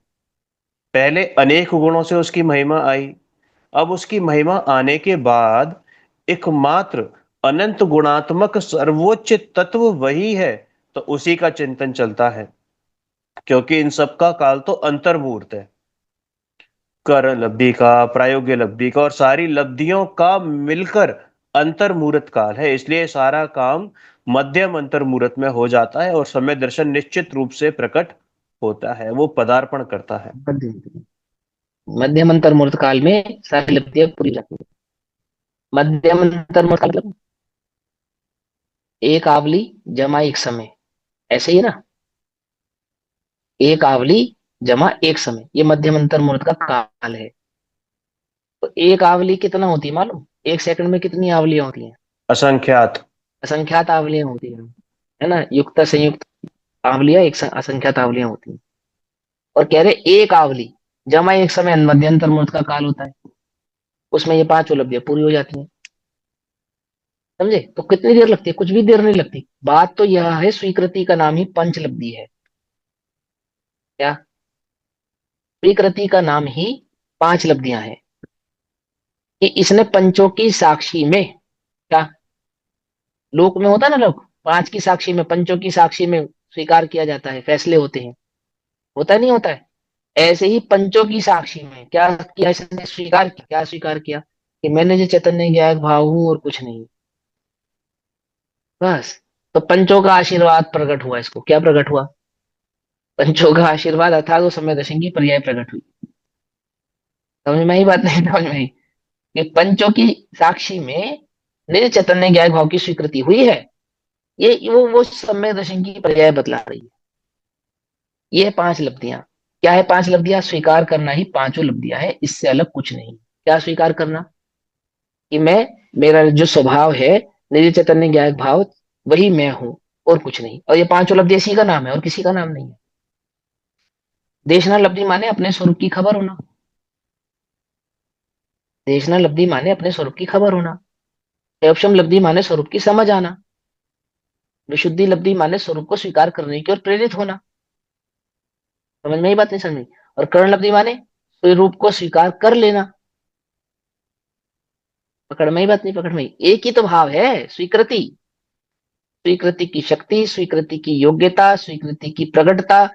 पहले अनेक गुणों से उसकी महिमा आई, अब उसकी महिमा आने के बाद एकमात्र अनंत गुणात्मक सर्वोच्च तत्व वही है, तो उसी का चिंतन चलता है। क्योंकि इन सब का काल तो अंतर्मुहूर्त है, कर लब्धि का, प्रायोग्य लब्धि का और सारी लब्धियों का मिलकर अंतर्मुहूर्त काल है। इसलिए सारा काम मध्यम अंतर्मुहूर्त में हो जाता है और समय दर्शन निश्चित रूप से प्रकट होता है, वो पदार्पण करता है। मध्यम अंतर मुहूर्त काल में सारी लब्धियां पूरी हो जाती है। मध्यम अंतर मुहूर्त काल मतलब एक आवली जमा एक समय, ऐसे ही ना, एक आवली जमा एक समय, ये मध्यम अंतर मुहूर्त का काल है। तो एक आवली कितना होती है मालूम, एक सेकंड में कितनी आवलियां होती हैं, असंख्यात। असंख्यात आवलियां होती हैं, है ना, युक्त संयुक्त आवलियां एक असंख्यात आवलियां होती हैं। और कह रहे एक आवली जमा एक समय मध्यंतर मुहूर्त का काल होता है, उसमें ये पांच उपलब्धियां पूरी हो जाती हैं। समझे, तो कितनी देर लगती है, कुछ भी देर नहीं लगती। बात तो यह है, स्वीकृति का नाम ही पंचलब्धि है। क्या, स्वीकृति का नाम ही 5 लब्धियां हैं कि इसने पंचों की साक्षी में, क्या लोक में होता है ना, लोक 5 की साक्षी में, पंचों की साक्षी में स्वीकार किया जाता है, फैसले होते हैं, होता है नहीं होता है। ऐसे ही पंचों की साक्षी में क्या किया इसने, स्वीकार किया, क्या स्वीकार किया कि मैंने जो चैतन्य ज्ञायक भाव हूं और कुछ नहीं, बस। तो पंचों का आशीर्वाद प्रकट हुआ, इसको क्या प्रकट हुआ, पंचों का आशीर्वाद अर्थात वो समय दशा की पर्याय प्रकट हुई। समझ में आई बात, नहीं समझ में आई कि पंचों की साक्षी में निज चैतन्य ज्ञान भाव की स्वीकृति हुई है, ये वो समय दर्शन की पर्याय बतला रही है। ये है 5 लब्धियां। क्या है 5 लब्धियां, स्वीकार करना ही पांचों लब्धियां है, इससे अलग कुछ नहीं। क्या स्वीकार करना, कि मैं, मेरा जो स्वभाव है निज चैतन्य ज्ञान भाव, वही मैं हूं और कुछ नहीं। और ये पांचों लब्धि इसी का नाम है और किसी का नाम नहीं है। देशना लब्धि माने अपने स्वरूप की खबर होना, देशना लब्धि माने अपने स्वरूप की खबर होना, एवं लब्धि माने स्वरूप की समझ आना, विशुद्धि लब्धि माने स्वरूप को स्वीकार करने की ओर प्रेरित होना। समझ में ही बात, नहीं समझ में। और करण लब्धि माने स्वरूप को स्वीकार कर लेना। पकड़ में ही बात, नहीं पकड़ में ही, एक ही तो भाव है, स्वीकृति, स्वीकृति की शक्ति, स्वीकृति की योग्यता, स्वीकृति की प्रगटता,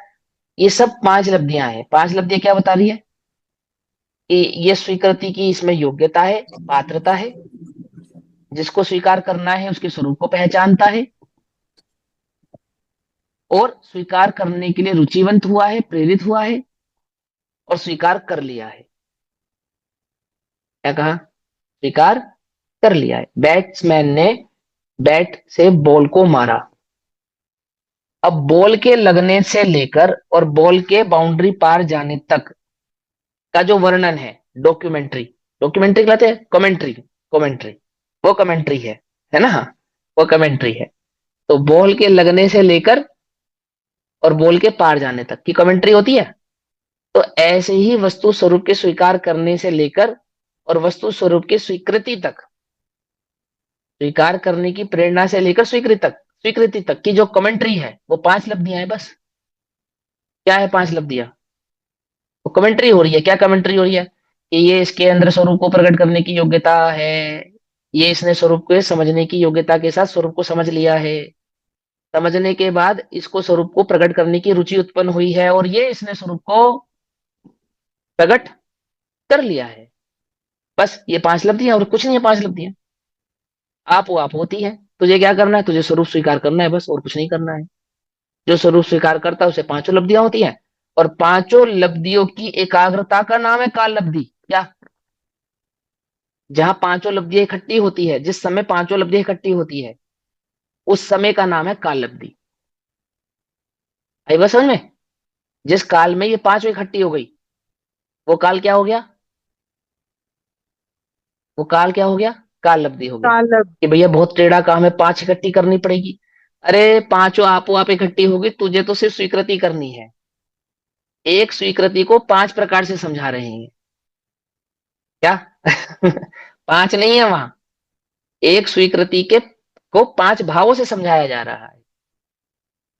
ये सब 5 लब्धियां हैं। 5 लब्धियां क्या बता रही है कि ये स्वीकृति की इसमें योग्यता है, पात्रता है, जिसको स्वीकार करना है उसके स्वरूप को पहचानता है, और स्वीकार करने के लिए रुचिवंत हुआ है, प्रेरित हुआ है, और स्वीकार कर लिया है। क्या कहा, स्वीकार कर लिया है। बैट्समैन ने बैट से बॉल को मारा। अब बॉल के लगने से लेकर और बॉल के बाउंड्री पार जाने तक का जो वर्णन है, डॉक्यूमेंट्री, डॉक्यूमेंट्री कहते हैं, कमेंट्री, कमेंट्री, वो कमेंट्री है ना, वो कमेंट्री है। तो बॉल के लगने से लेकर और बॉल के पार जाने तक की कमेंट्री होती है। तो ऐसे ही वस्तु स्वरूप के स्वीकार करने से लेकर और वस्तु स्वरूप की स्वीकृति तक, स्वीकार करने की प्रेरणा से लेकर स्वीकृति तक की जो कमेंट्री है, वो 5 लब्धियां है बस। क्या है 5 लब्धियां, वो कमेंट्री हो रही है। क्या कमेंट्री हो रही है कि ये इसके अंदर स्वरूप को प्रकट करने की योग्यता है, ये इसने स्वरूप को समझने की योग्यता के साथ स्वरूप को समझ लिया है, समझने के बाद इसको स्वरूप को प्रकट करने की रुचि उत्पन्न हुई है, और ये इसने स्वरूप को प्रकट कर लिया है। बस ये 5 लब्धियां और कुछ नहीं है। 5 लब्धियां, आप वो आप होती है। तुझे क्या करना है, तुझे स्वरूप स्वीकार करना है बस, और कुछ नहीं करना है। जो स्वरूप स्वीकार करता है उसे पांचों लब्धियां होती हैं। और पांचों लब्धियों की एकाग्रता का नाम है काल लब्धि। क्या, जहां पांचों लब्धियां इकट्ठी होती है, जिस समय पांचों लब्धियां इकट्ठी होती है, उस समय का नाम है काल लब्धि। आई बस समझ में। जिस काल में ये पांचों इकट्ठी हो गई, वो काल क्या हो गया, वो काल क्या हो गया, काल लब्धि हो गया। काल। कि भैया बहुत टेढ़ा काम है, 5 इकट्ठी करनी पड़ेगी। अरे पांचों आपो आप इकट्ठी होगी, तुझे तो सिर्फ स्वीकृति करनी है। एक स्वीकृति को 5 प्रकार से समझा रहे हैं। क्या 5 नहीं है वहां, एक स्वीकृति के को 5 भावों से समझाया जा रहा है।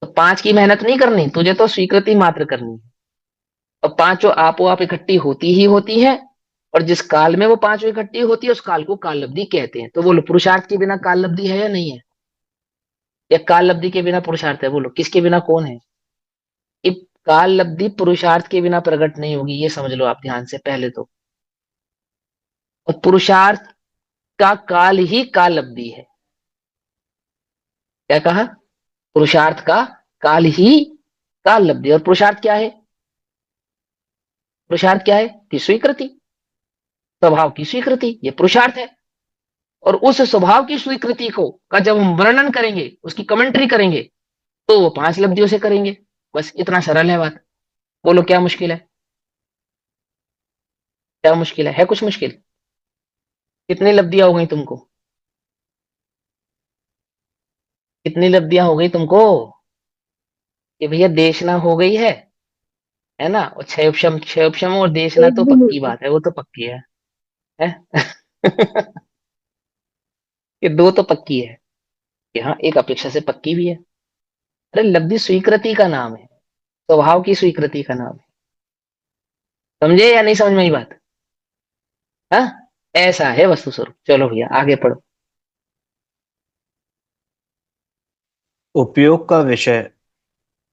तो 5 की मेहनत नहीं करनी, तुझे तो स्वीकृति मात्र करनी है। और पांचों आपो आप इकट्ठी होती ही होती है। और जिस काल में वो पांचों इकट्ठी होती है, उस काल को काल लब्धि कहते हैं। तो बोलो, पुरुषार्थ के बिना काल लब्धि है या नहीं है, या काल लब्धि के बिना पुरुषार्थ है, बोलो किसके बिना कौन है। कि काल लब्धि पुरुषार्थ के बिना प्रकट नहीं होगी, ये समझ लो आप ध्यान से पहले तो। और पुरुषार्थ का काल ही काल लब्धि है। क्या कहा, पुरुषार्थ का काल ही काल लब्धि। और पुरुषार्थ क्या है, पुरुषार्थ क्या है कि स्वीकृति, स्वभाव की स्वीकृति, ये पुरुषार्थ है। और उस स्वभाव की स्वीकृति को का जब हम वर्णन करेंगे, उसकी कमेंट्री करेंगे, तो वो 5 लब्धियों से करेंगे। बस इतना सरल है बात। बोलो क्या मुश्किल है, क्या मुश्किल है कुछ मुश्किल। कितनी लब्धियां हो गई तुमको, कितनी लब्धियां हो गई तुमको, कि भैया देशना हो गई है ना। और क्षयोपशम और देशना एक तो भी नहीं पक्की हुई। बात है, वो तो पक्की है? ये दो तो पक्की है, कि हाँ एक अपेक्षा से पक्की भी है। अरे लब्धि स्वीकृति का नाम है, स्वभाव की स्वीकृति का नाम है। समझे या नहीं समझ में आई बात। हाँ, ऐसा है वस्तु स्वरूप। चलो भैया आगे पढ़ो। उपयोग का विषय,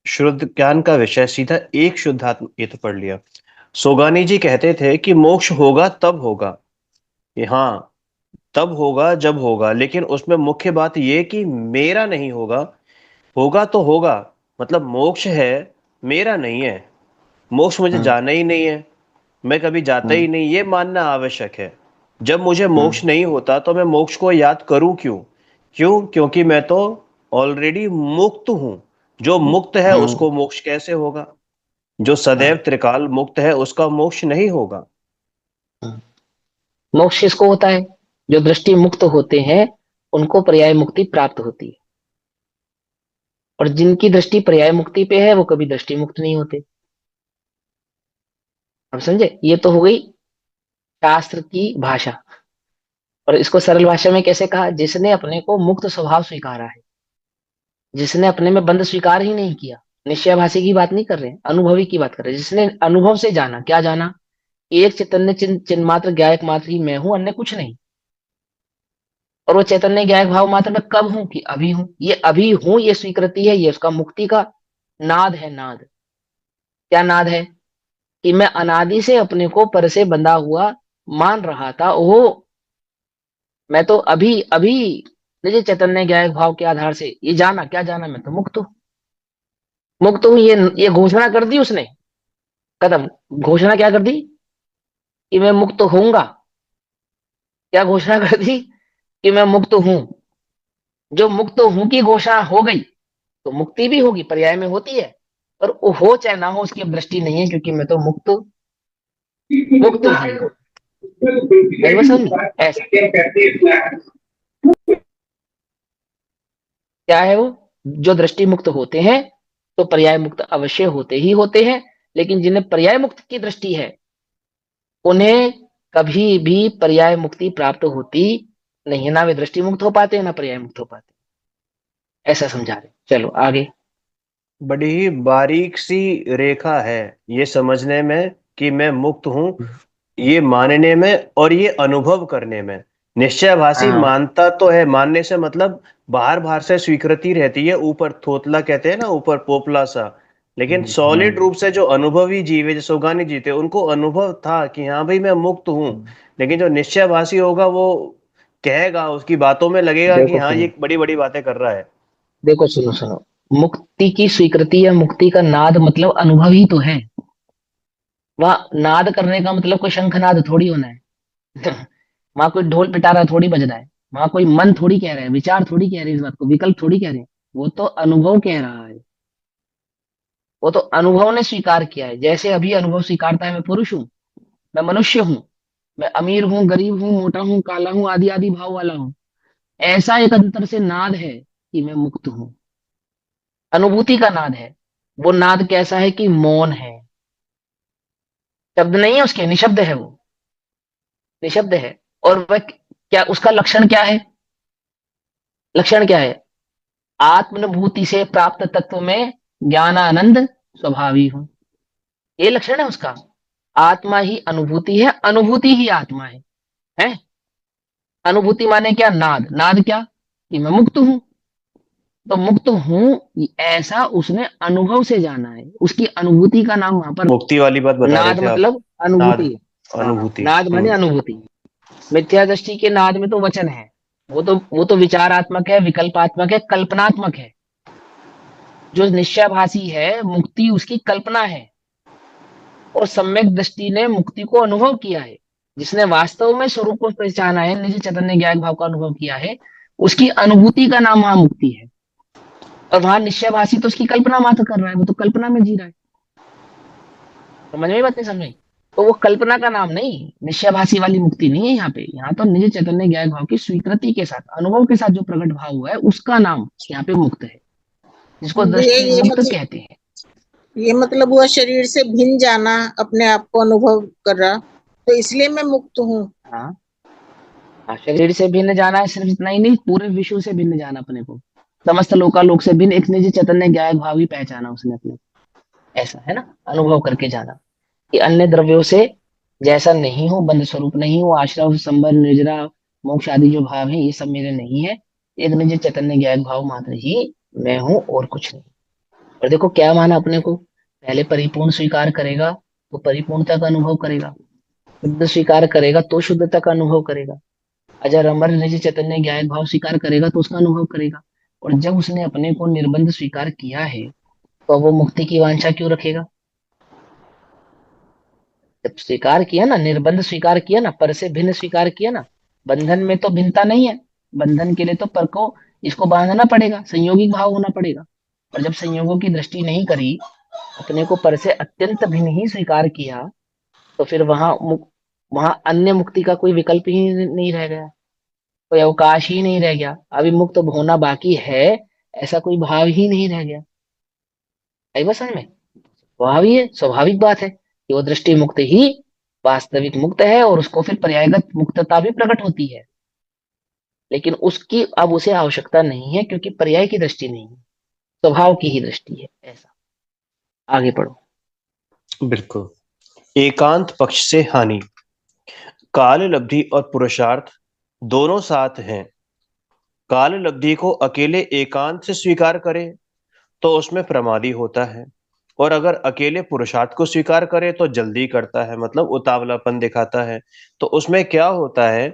शुद्ध ज्ञान का विषय, सीधा एक शुद्धात्म, ये तो पढ़ लिया। सोगानी जी कहते थे कि मोक्ष होगा तब होगा, कि हाँ तब होगा जब होगा, लेकिन उसमें मुख्य बात ये कि मेरा नहीं होगा। होगा तो होगा, मतलब मोक्ष है, मेरा नहीं है। मोक्ष मुझे हम्म। जाना ही नहीं है, मैं कभी जाता हम्म। ही नहीं, ये मानना आवश्यक है। जब मुझे मोक्ष हम्म। नहीं होता तो मैं मोक्ष को याद करूं क्यों? क्यों? क्योंकि मैं तो ऑलरेडी मुक्त हूं। जो मुक्त है हम्म। उसको मोक्ष कैसे होगा? जो सदैव हम्म। त्रिकाल मुक्त है उसका मोक्ष नहीं होगा। हम्म। मोक्ष किसको होता है? जो दृष्टि मुक्त होते हैं उनको पर्याय मुक्ति प्राप्त होती है। और जिनकी दृष्टि पर्याय मुक्ति पे है वो कभी दृष्टि मुक्त नहीं होते। अब समझे? ये तो हो गई शास्त्र की भाषा। और इसको सरल भाषा में कैसे कहा? जिसने अपने को मुक्त स्वभाव स्वीकारा है, जिसने अपने में बंध स्वीकार ही नहीं किया। निश्चयभाषी की बात नहीं कर रहे हैं, अनुभवी की बात कर रहे हैं। जिसने अनुभव से जाना, क्या जाना? एक चैतन्य चिन्ह मात्र ज्ञायक मात्र ही मैं हूं, अन्य कुछ नहीं। और वो चैतन्य ज्ञायक भाव मात्र में कब हूं? कि अभी हूं। ये अभी हूं, ये स्वीकृति है, ये उसका मुक्ति का नाद है। नाद, क्या नाद है? कि मैं अनादि से अपने को पर से बंधा हुआ मान रहा था, वो मैं तो अभी अभी निज चैतन्य ज्ञायक भाव के आधार से ये जाना, क्या जाना? मैं तो मुक्त हूँ। मुक्त हूँ, ये घोषणा कर दी उसने। कदम घोषणा क्या कर दी? कि मैं मुक्त होऊंगा। क्या घोषणा कर दी? कि मैं मुक्त हूं। जो मुक्त हूं की घोषणा हो गई तो मुक्ति भी होगी, पर्याय में होती है। और वो हो चाहे ना हो उसकी अब दृष्टि नहीं है, क्योंकि मैं तो मुक्त मुक्त ही हूं। आई बस समझ में? ऐसा क्या है वो? जो दृष्टि मुक्त होते हैं तो पर्याय मुक्त अवश्य होते ही होते हैं। लेकिन जिन्हें पर्याय मुक्त की दृष्टि है उन्हें कभी भी पर्याय मुक्ति प्राप्त होती नहीं है। ना वे दृष्टि मुक्त हो पाते हैं, ना पर्याय मुक्त हो पाते। ऐसा समझा रहे। चलो आगे। बड़ी ही बारीक सी रेखा है ये समझने में कि मैं मुक्त हूं, ये मानने में और ये अनुभव करने में। निश्चयभाषी हाँ। मानता तो है, मानने से मतलब बाहर बाहर से स्वीकृति रहती है, ऊपर थोतला कहते हैं ना, ऊपर पोपला सा। लेकिन सॉलिड रूप से जो अनुभवी जीव है, जो सोगानी जी थे, उनको अनुभव था कि हाँ भाई मैं मुक्त हूँ। लेकिन जो निश्चयभाषी होगा वो कहेगा, उसकी बातों में लगेगा कि देखो हाँ सुनो, ये बड़ी बड़ी बातें कर रहा है। देखो सुनो सुनो। मुक्ति की स्वीकृति या मुक्ति का नाद मतलब अनुभव ही तो है। वह नाद करने का मतलब कोई शंखनाद थोड़ी होना है। वहां कोई ढोल पिटारा थोड़ी बज रहा है। वहां कोई मन थोड़ी कह रहा है, विचार थोड़ी कह रहे हैं, इस बात को विकल्प थोड़ी कह रहे हैं। वो तो अनुभव कह रहा है। वो तो अनुभव ने स्वीकार किया है। जैसे अभी अनुभव स्वीकारता है मैं पुरुष हूँ, मैं मनुष्य हूँ, मैं अमीर हूँ, गरीब हूँ, मोटा हूँ, काला हूँ, आदि आदि भाव वाला हूँ। ऐसा एक अंतर से नाद है कि मैं मुक्त हूँ। अनुभूति का नाद है। वो नाद कैसा है? कि मौन है, शब्द नहीं है उसके, निशब्द है वो, निशब्द है। और वह क्या, उसका लक्षण क्या है? लक्षण क्या है? आत्मनुभूति से प्राप्त तत्व में ज्ञानानंद स्वभावी हूं। ये लक्षण है उसका। आत्मा ही अनुभूति है, अनुभूति ही आत्मा है। अनुभूति माने क्या? नाद। नाद क्या? कि मैं मुक्त हूं। तो मुक्त हूं ऐसा उसने अनुभव से जाना है, उसकी अनुभूति का नाम वहां पर मुक्ति वाली बात बता रहे नाद थे आप। मतलब अनुभूति नाद, है। हाँ, अनुभूति। नाद माने अनुभूति। मिथ्या दृष्टि के नाद में तो वचन है। वो तो विचारात्मक है, विकल्पात्मक है, कल्पनात्मक है। जो निश्चयभाषी है मुक्ति उसकी कल्पना है। और सम्यक दृष्टि ने मुक्ति को अनुभव किया है। जिसने वास्तव में स्वरूप को पहचाना है, निज चैतन्य ज्ञान भाव का अनुभव किया है, उसकी अनुभूति का नाम वहां मुक्ति है। और वहां निश्चयभाषी तो उसकी कल्पना मात्र कर रहा है, वो तो कल्पना में जी रहा है। समझ में बात नहीं? समझ में? तो वो कल्पना का नाम नहीं, निश्चयभाषी वाली मुक्ति नहीं है यहाँ पे। यहाँ तो निज चैतन्य ज्ञान भाव की स्वीकृति के साथ, अनुभव के साथ जो प्रकट भाव हुआ है उसका नाम यहाँ पे मुक्त है, जिसको ये दृष्टि ये मुक्त मतलब कहते हैं। ये मतलब हुआ शरीर से भिन्न जाना, अपने आप को अनुभव कर रहा, तो इसलिए मैं मुक्त हूँ। हाँ। हाँ, शरीर से भिन्न जाना है, सिर्फ इतना ही नहीं, पूरे विश्व से भिन्न जाना अपने को। समस्त लोकालोक से भिन्न एक निज चैतन्य ज्ञान भाव ही पहचाना उसने अपने को। ऐसा है ना, अनुभव करके जाना कि अन्य द्रव्यों से जैसा नहीं हो, बंध स्वरूप नहीं हो, आश्रव संबर निर्जरा मोक्ष आदि जो भाव है ये सब मेरे नहीं है। एक निज चैतन्य ज्ञान भाव मात्र ही मैं हूँ और कुछ नहीं। और देखो क्या माना अपने को, पहले परिपूर्ण स्वीकार करेगा तो परिपूर्णता का अनुभव करेगा, शुद्ध स्वीकार करेगा तो शुद्धता का अनुभव करेगा, अजर अमर निज चैतन्य ज्ञान भाव स्वीकार करेगा तो उसका अनुभव करेगा। और जब उसने अपने को निर्बंध स्वीकार किया है तो वो मुक्ति की वांछा क्यों रखेगा? जब स्वीकार किया ना, निर्बंध स्वीकार किया ना, पर से भिन्न स्वीकार किया ना, बंधन में तो भिन्नता नहीं है, बंधन के लिए तो पर को इसको बांधना पड़ेगा, संयोगिक भाव होना पड़ेगा। और जब संयोगों की दृष्टि नहीं करी, अपने को पर से अत्यंत भिन्न ही स्वीकार किया, तो फिर वहां अन्य मुक्ति का कोई विकल्प ही नहीं रह गया, कोई अवकाश ही नहीं रह गया, अभी मुक्त होना बाकी है ऐसा कोई भाव ही नहीं रह गया। आई बात समझ में? स्वाभाविक है, स्वाभाविक बात है कि वो दृष्टि मुक्त ही वास्तविक मुक्त है, और उसको फिर पर्यायगत मुक्तता भी प्रकट होती है, लेकिन उसकी अब उसे आवश्यकता नहीं है क्योंकि पर्याय की दृष्टि नहीं है, स्वभाव की ही दृष्टि है। ऐसा आगे पढ़ो। बिल्कुल। एकांत पक्ष से हानि। काल लब्धि और पुरुषार्थ दोनों साथ हैं। काल लब्धि को अकेले एकांत से स्वीकार करे तो उसमें प्रमादी होता है, और अगर अकेले पुरुषार्थ को स्वीकार करे तो जल्दी करता है, मतलब उतावलापन दिखाता है। तो उसमें क्या होता है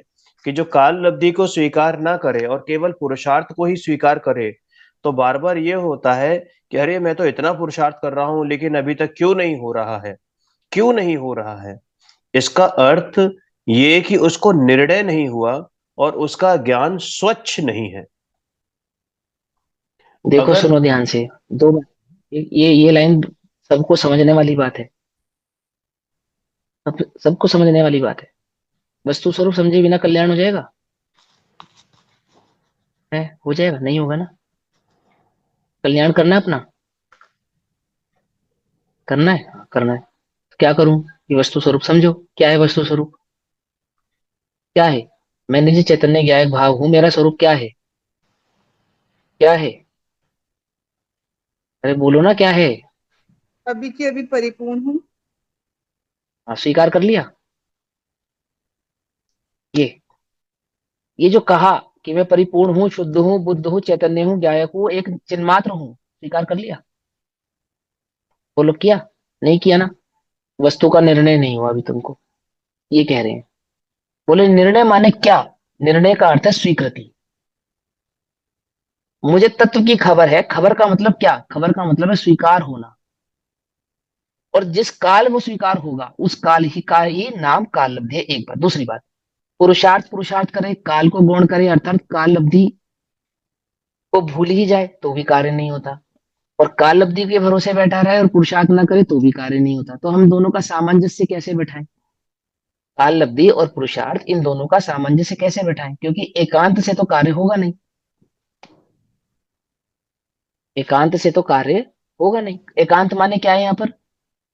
कि जो काल लब्धि को स्वीकार ना करे और केवल पुरुषार्थ को ही स्वीकार करे, तो बार बार ये होता है कि अरे मैं तो इतना पुरुषार्थ कर रहा हूं लेकिन अभी तक क्यों नहीं हो रहा है, क्यों नहीं हो रहा है। इसका अर्थ ये कि उसको निर्णय नहीं हुआ और उसका ज्ञान स्वच्छ नहीं है। देखो अगर सुनो ध्यान से, दो बात, ये लाइन सबको समझने वाली बात है, सबको समझने वाली बात है। वस्तु स्वरूप समझे बिना कल्याण हो जाएगा? है, हो जाएगा? नहीं होगा ना। कल्याण करना है अपना, करना है, हाँ, करना है। तो क्या करूं? ये वस्तु स्वरूप समझो। क्या है वस्तु स्वरूप? क्या है? मैं निज चैतन्य ज्ञायक भाव हूं, मेरा स्वरूप क्या है? क्या है? अरे बोलो ना, क्या है? अभी की अभी परिपूर्ण हूँ। हाँ, स्वीकार कर लिया। ये जो कहा कि मैं परिपूर्ण हूँ, शुद्ध हूँ, बुद्ध हूँ, चैतन्य हूँ, ज्ञायक हूँ, एक चिन्मात्र हूँ, स्वीकार कर लिया? बोलो किया? नहीं किया ना। वस्तु का निर्णय नहीं हुआ अभी तुमको, ये कह रहे हैं। बोले निर्णय माने क्या? निर्णय का अर्थ है स्वीकृति। मुझे तत्व की खबर है, खबर का मतलब क्या? खबर का मतलब है स्वीकार होना। और जिस काल वो स्वीकार होगा उस काल ही का ही नाम काल लब्धि है। एक बात। दूसरी बात, पुरुषार्थ पुरुषार्थ करे, काल को गौण करे, अर्थात काल लब्धि को भूल ही जाए तो भी कार्य नहीं होता, और काल लब्धि के भरोसे बैठा रहे और पुरुषार्थ ना करे तो भी कार्य नहीं होता। तो हम दोनों का सामंजस्य कैसे बैठाएं? काल लब्धि और पुरुषार्थ, इन दोनों का सामंजस्य कैसे बैठाएं? क्योंकि एकांत से तो कार्य होगा नहीं, एकांत से तो कार्य होगा नहीं। एकांत माने क्या है यहाँ पर?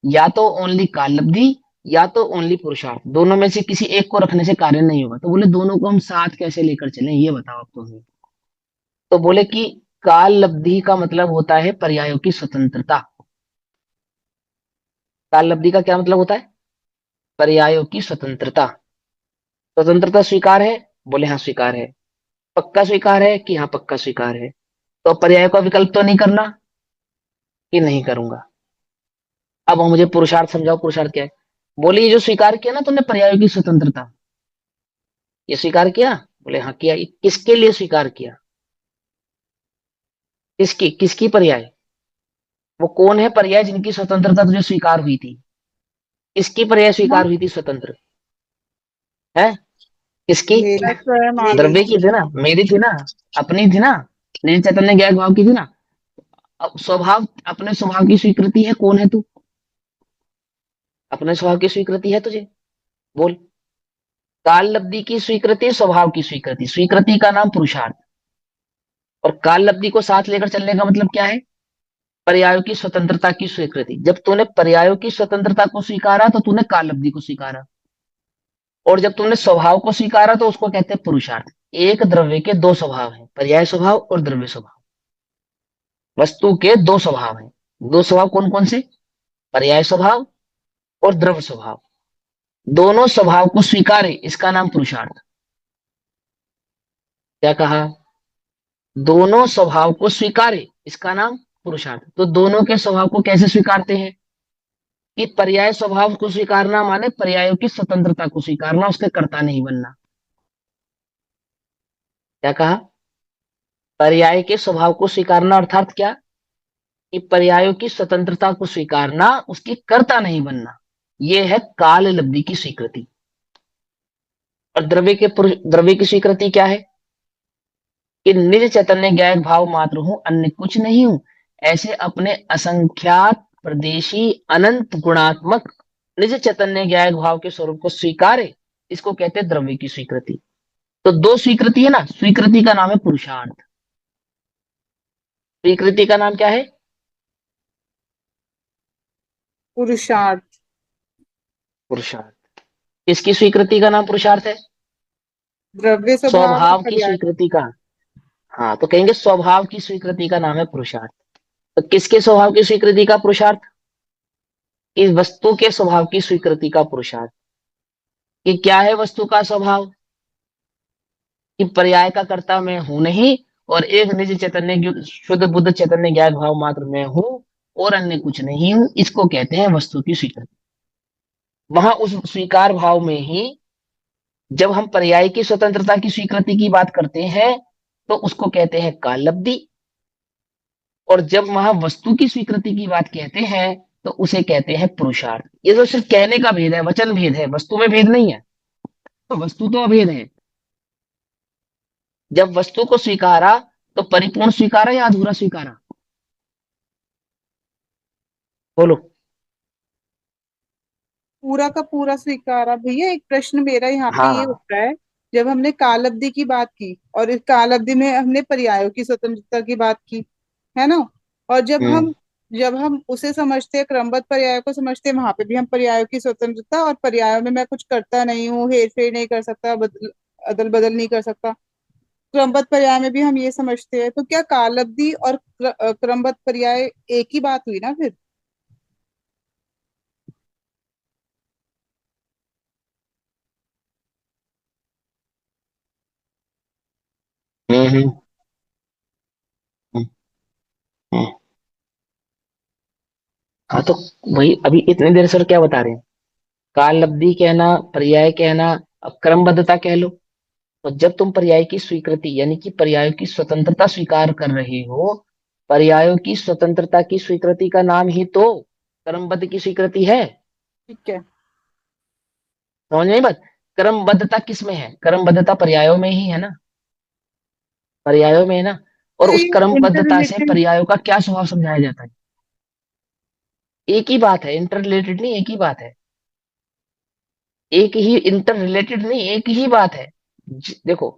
या तो ओनली काल लब्धि या तो ओनली पुरुषार्थ, दोनों में से किसी एक को रखने से कार्य नहीं होगा। तो बोले दोनों को हम साथ कैसे लेकर चलें, ये बताओ आप तो हमें। तो बोले कि काल लब्धि का मतलब होता है पर्यायों की स्वतंत्रता। काल लब्धि का क्या मतलब होता है? पर्यायों की स्वतंत्रता। स्वतंत्रता स्वीकार है? बोले हाँ स्वीकार है। पक्का स्वीकार है कि हाँ पक्का स्वीकार है। तो पर्याय का विकल्प तो नहीं करना कि नहीं करूंगा। अब मुझे पुरुषार्थ समझाओ, पुरुषार्थ क्या है? बोले ये जो स्वीकार किया ना तुमने पर्यायों की स्वतंत्रता, ये स्वीकार किया? बोले हाँ किया। ये किसके लिए स्वीकार किया? किसकी किसकी पर्याय? वो कौन है पर्याय जिनकी स्वतंत्रता तुझे स्वीकार हुई थी? किसकी पर्याय ना स्वीकार हुई थी स्वतंत्र? है किसकी? मेरी मैं स्वयं मेरी द्रव्य आत्मा। की थी ना, मेरी थी ना, अपनी थी ना, निज चैतन्य ज्ञान भाव की थी ना। अब स्वभाव, अपने स्वभाव की स्वीकृति है, कौन है तू? अपने स्वभाव की स्वीकृति है तुझे? बोल। काल लब्धि की स्वीकृति, स्वभाव की स्वीकृति, स्वीकृति का नाम पुरुषार्थ। और काल लब्धि को साथ लेकर चलने का मतलब क्या है? पर्यायों की स्वतंत्रता की स्वीकृति। जब तूने पर्यायों की स्वतंत्रता को स्वीकारा तो तूने काल लब्धि को स्वीकारा, और जब तुमने स्वभाव को स्वीकारा तो उसको कहते हैं पुरुषार्थ। एक द्रव्य के दो स्वभाव हैं, पर्याय स्वभाव और द्रव्य स्वभाव। वस्तु के दो स्वभाव हैं। दो स्वभाव कौन कौन से? पर्याय स्वभाव और द्रव्य स्वभाव। दोनों स्वभाव को स्वीकारे, इसका नाम पुरुषार्थ। क्या कहा? दोनों स्वभाव को स्वीकारे, इसका नाम पुरुषार्थ। तो दोनों के स्वभाव को कैसे स्वीकारते हैं? कि पर्याय स्वभाव को स्वीकारना माने पर्यायों की स्वतंत्रता को स्वीकारना, उसके कर्ता नहीं बनना। क्या कहा? पर्याय के स्वभाव को स्वीकारना अर्थात क्या? कि पर्यायों की स्वतंत्रता को स्वीकारना, उसकी कर्ता नहीं बनना। यह है काल लब्धि की स्वीकृति। और द्रव्य की स्वीकृति क्या है? कि निज चैतन्य ज्ञायक भाव मात्र हूं, अन्य कुछ नहीं हूं, ऐसे अपने असंख्यात प्रदेशी अनंत गुणात्मक निज चैतन्य ज्ञायक भाव के स्वरूप को स्वीकारे, इसको कहते हैं द्रव्य की स्वीकृति। तो दो स्वीकृति है ना, स्वीकृति का नाम है पुरुषार्थ। स्वीकृति का नाम क्या है? पुरुषार्थ। पुरुषार्थ। किसकी स्वीकृति का नाम पुरुषार्थ है? द्रव्य स्वभाव और स्वभाव की पर्याय। स्वीकृति का। हाँ, तो कहेंगे स्वभाव की स्वीकृति का नाम है पुरुषार्थ। तो किसके स्वभाव की स्वीकृति का पुरुषार्थ? इस वस्तु के स्वभाव की स्वीकृति का पुरुषार्थ। कि क्या है वस्तु का स्वभाव? कि पर्याय का कर्ता मैं हूं नहीं, और एक निज चैतन्य शुद्ध बुद्ध चैतन्य ज्ञान भाव मात्र मैं हूं, और अन्य कुछ नहीं हूं, इसको कहते हैं वस्तु की स्वीकृति। वहां उस स्वीकार भाव में ही जब हम पर्याय की स्वतंत्रता की स्वीकृति की बात करते हैं, तो उसको कहते हैं कालब्धि। और जब वहां वस्तु की स्वीकृति की बात कहते हैं, तो उसे कहते हैं पुरुषार्थ। ये तो सिर्फ कहने का भेद है, वचन भेद है, वस्तु में भेद नहीं है। तो वस्तु तो अभेद है। जब वस्तु को स्वीकारा, तो परिपूर्ण स्वीकारा या अधूरा स्वीकारा? बोलो। पूरा का पूरा स्वीकारा। भैया एक प्रश्न मेरा यहाँ पे ये हाँ। उठता है, जब हमने काल अवधि की बात की और इस काल अवधि में हमने पर्यायों की स्वतंत्रता की बात की, है ना? और हम्म जब हम उसे समझते हैं, क्रमबद्ध पर्यायों को समझते हैं, वहां पे भी हम पर्यायों की स्वतंत्रता और पर्यायों में मैं कुछ करता नहीं हूँ, हेर फेर नहीं कर सकता, अदल बदल नहीं कर सकता, क्रमबद्ध पर्याय में भी हम ये समझते हैं। तो क्या काल अवधि और क्रमबद्ध पर्याय एक ही बात हुई ना फिर? हम्म हम्म हम्म, हम्म। हाँ, तो वही अभी इतनी देर सर क्या बता रहे हैं? काल अवधि कहना, पर्याय कहना, अब क्रमबद्धता कह लो। तो जब तुम पर्याय की स्वीकृति यानी कि पर्यायों की स्वतंत्रता स्वीकार कर रहे हो, पर्यायों की स्वतंत्रता की स्वीकृति का नाम ही तो क्रमबद्ध की स्वीकृति है। ठीक है। समझ में आई बात? क्रमबद्धता किस में है? क्रमबद्धता पर्यायों में ही है ना, पर्यायों में है ना। और तो उस ये इंटर क्रमबद्धता से रिलेटेड। पर्यायों का क्या स्वभाव समझाया जाता है? एक ही बात है, इंटर रिलेटेड नहीं, एक ही बात है। एक ही, इंटर रिलेटेड नहीं, एक ही बात है। देखो,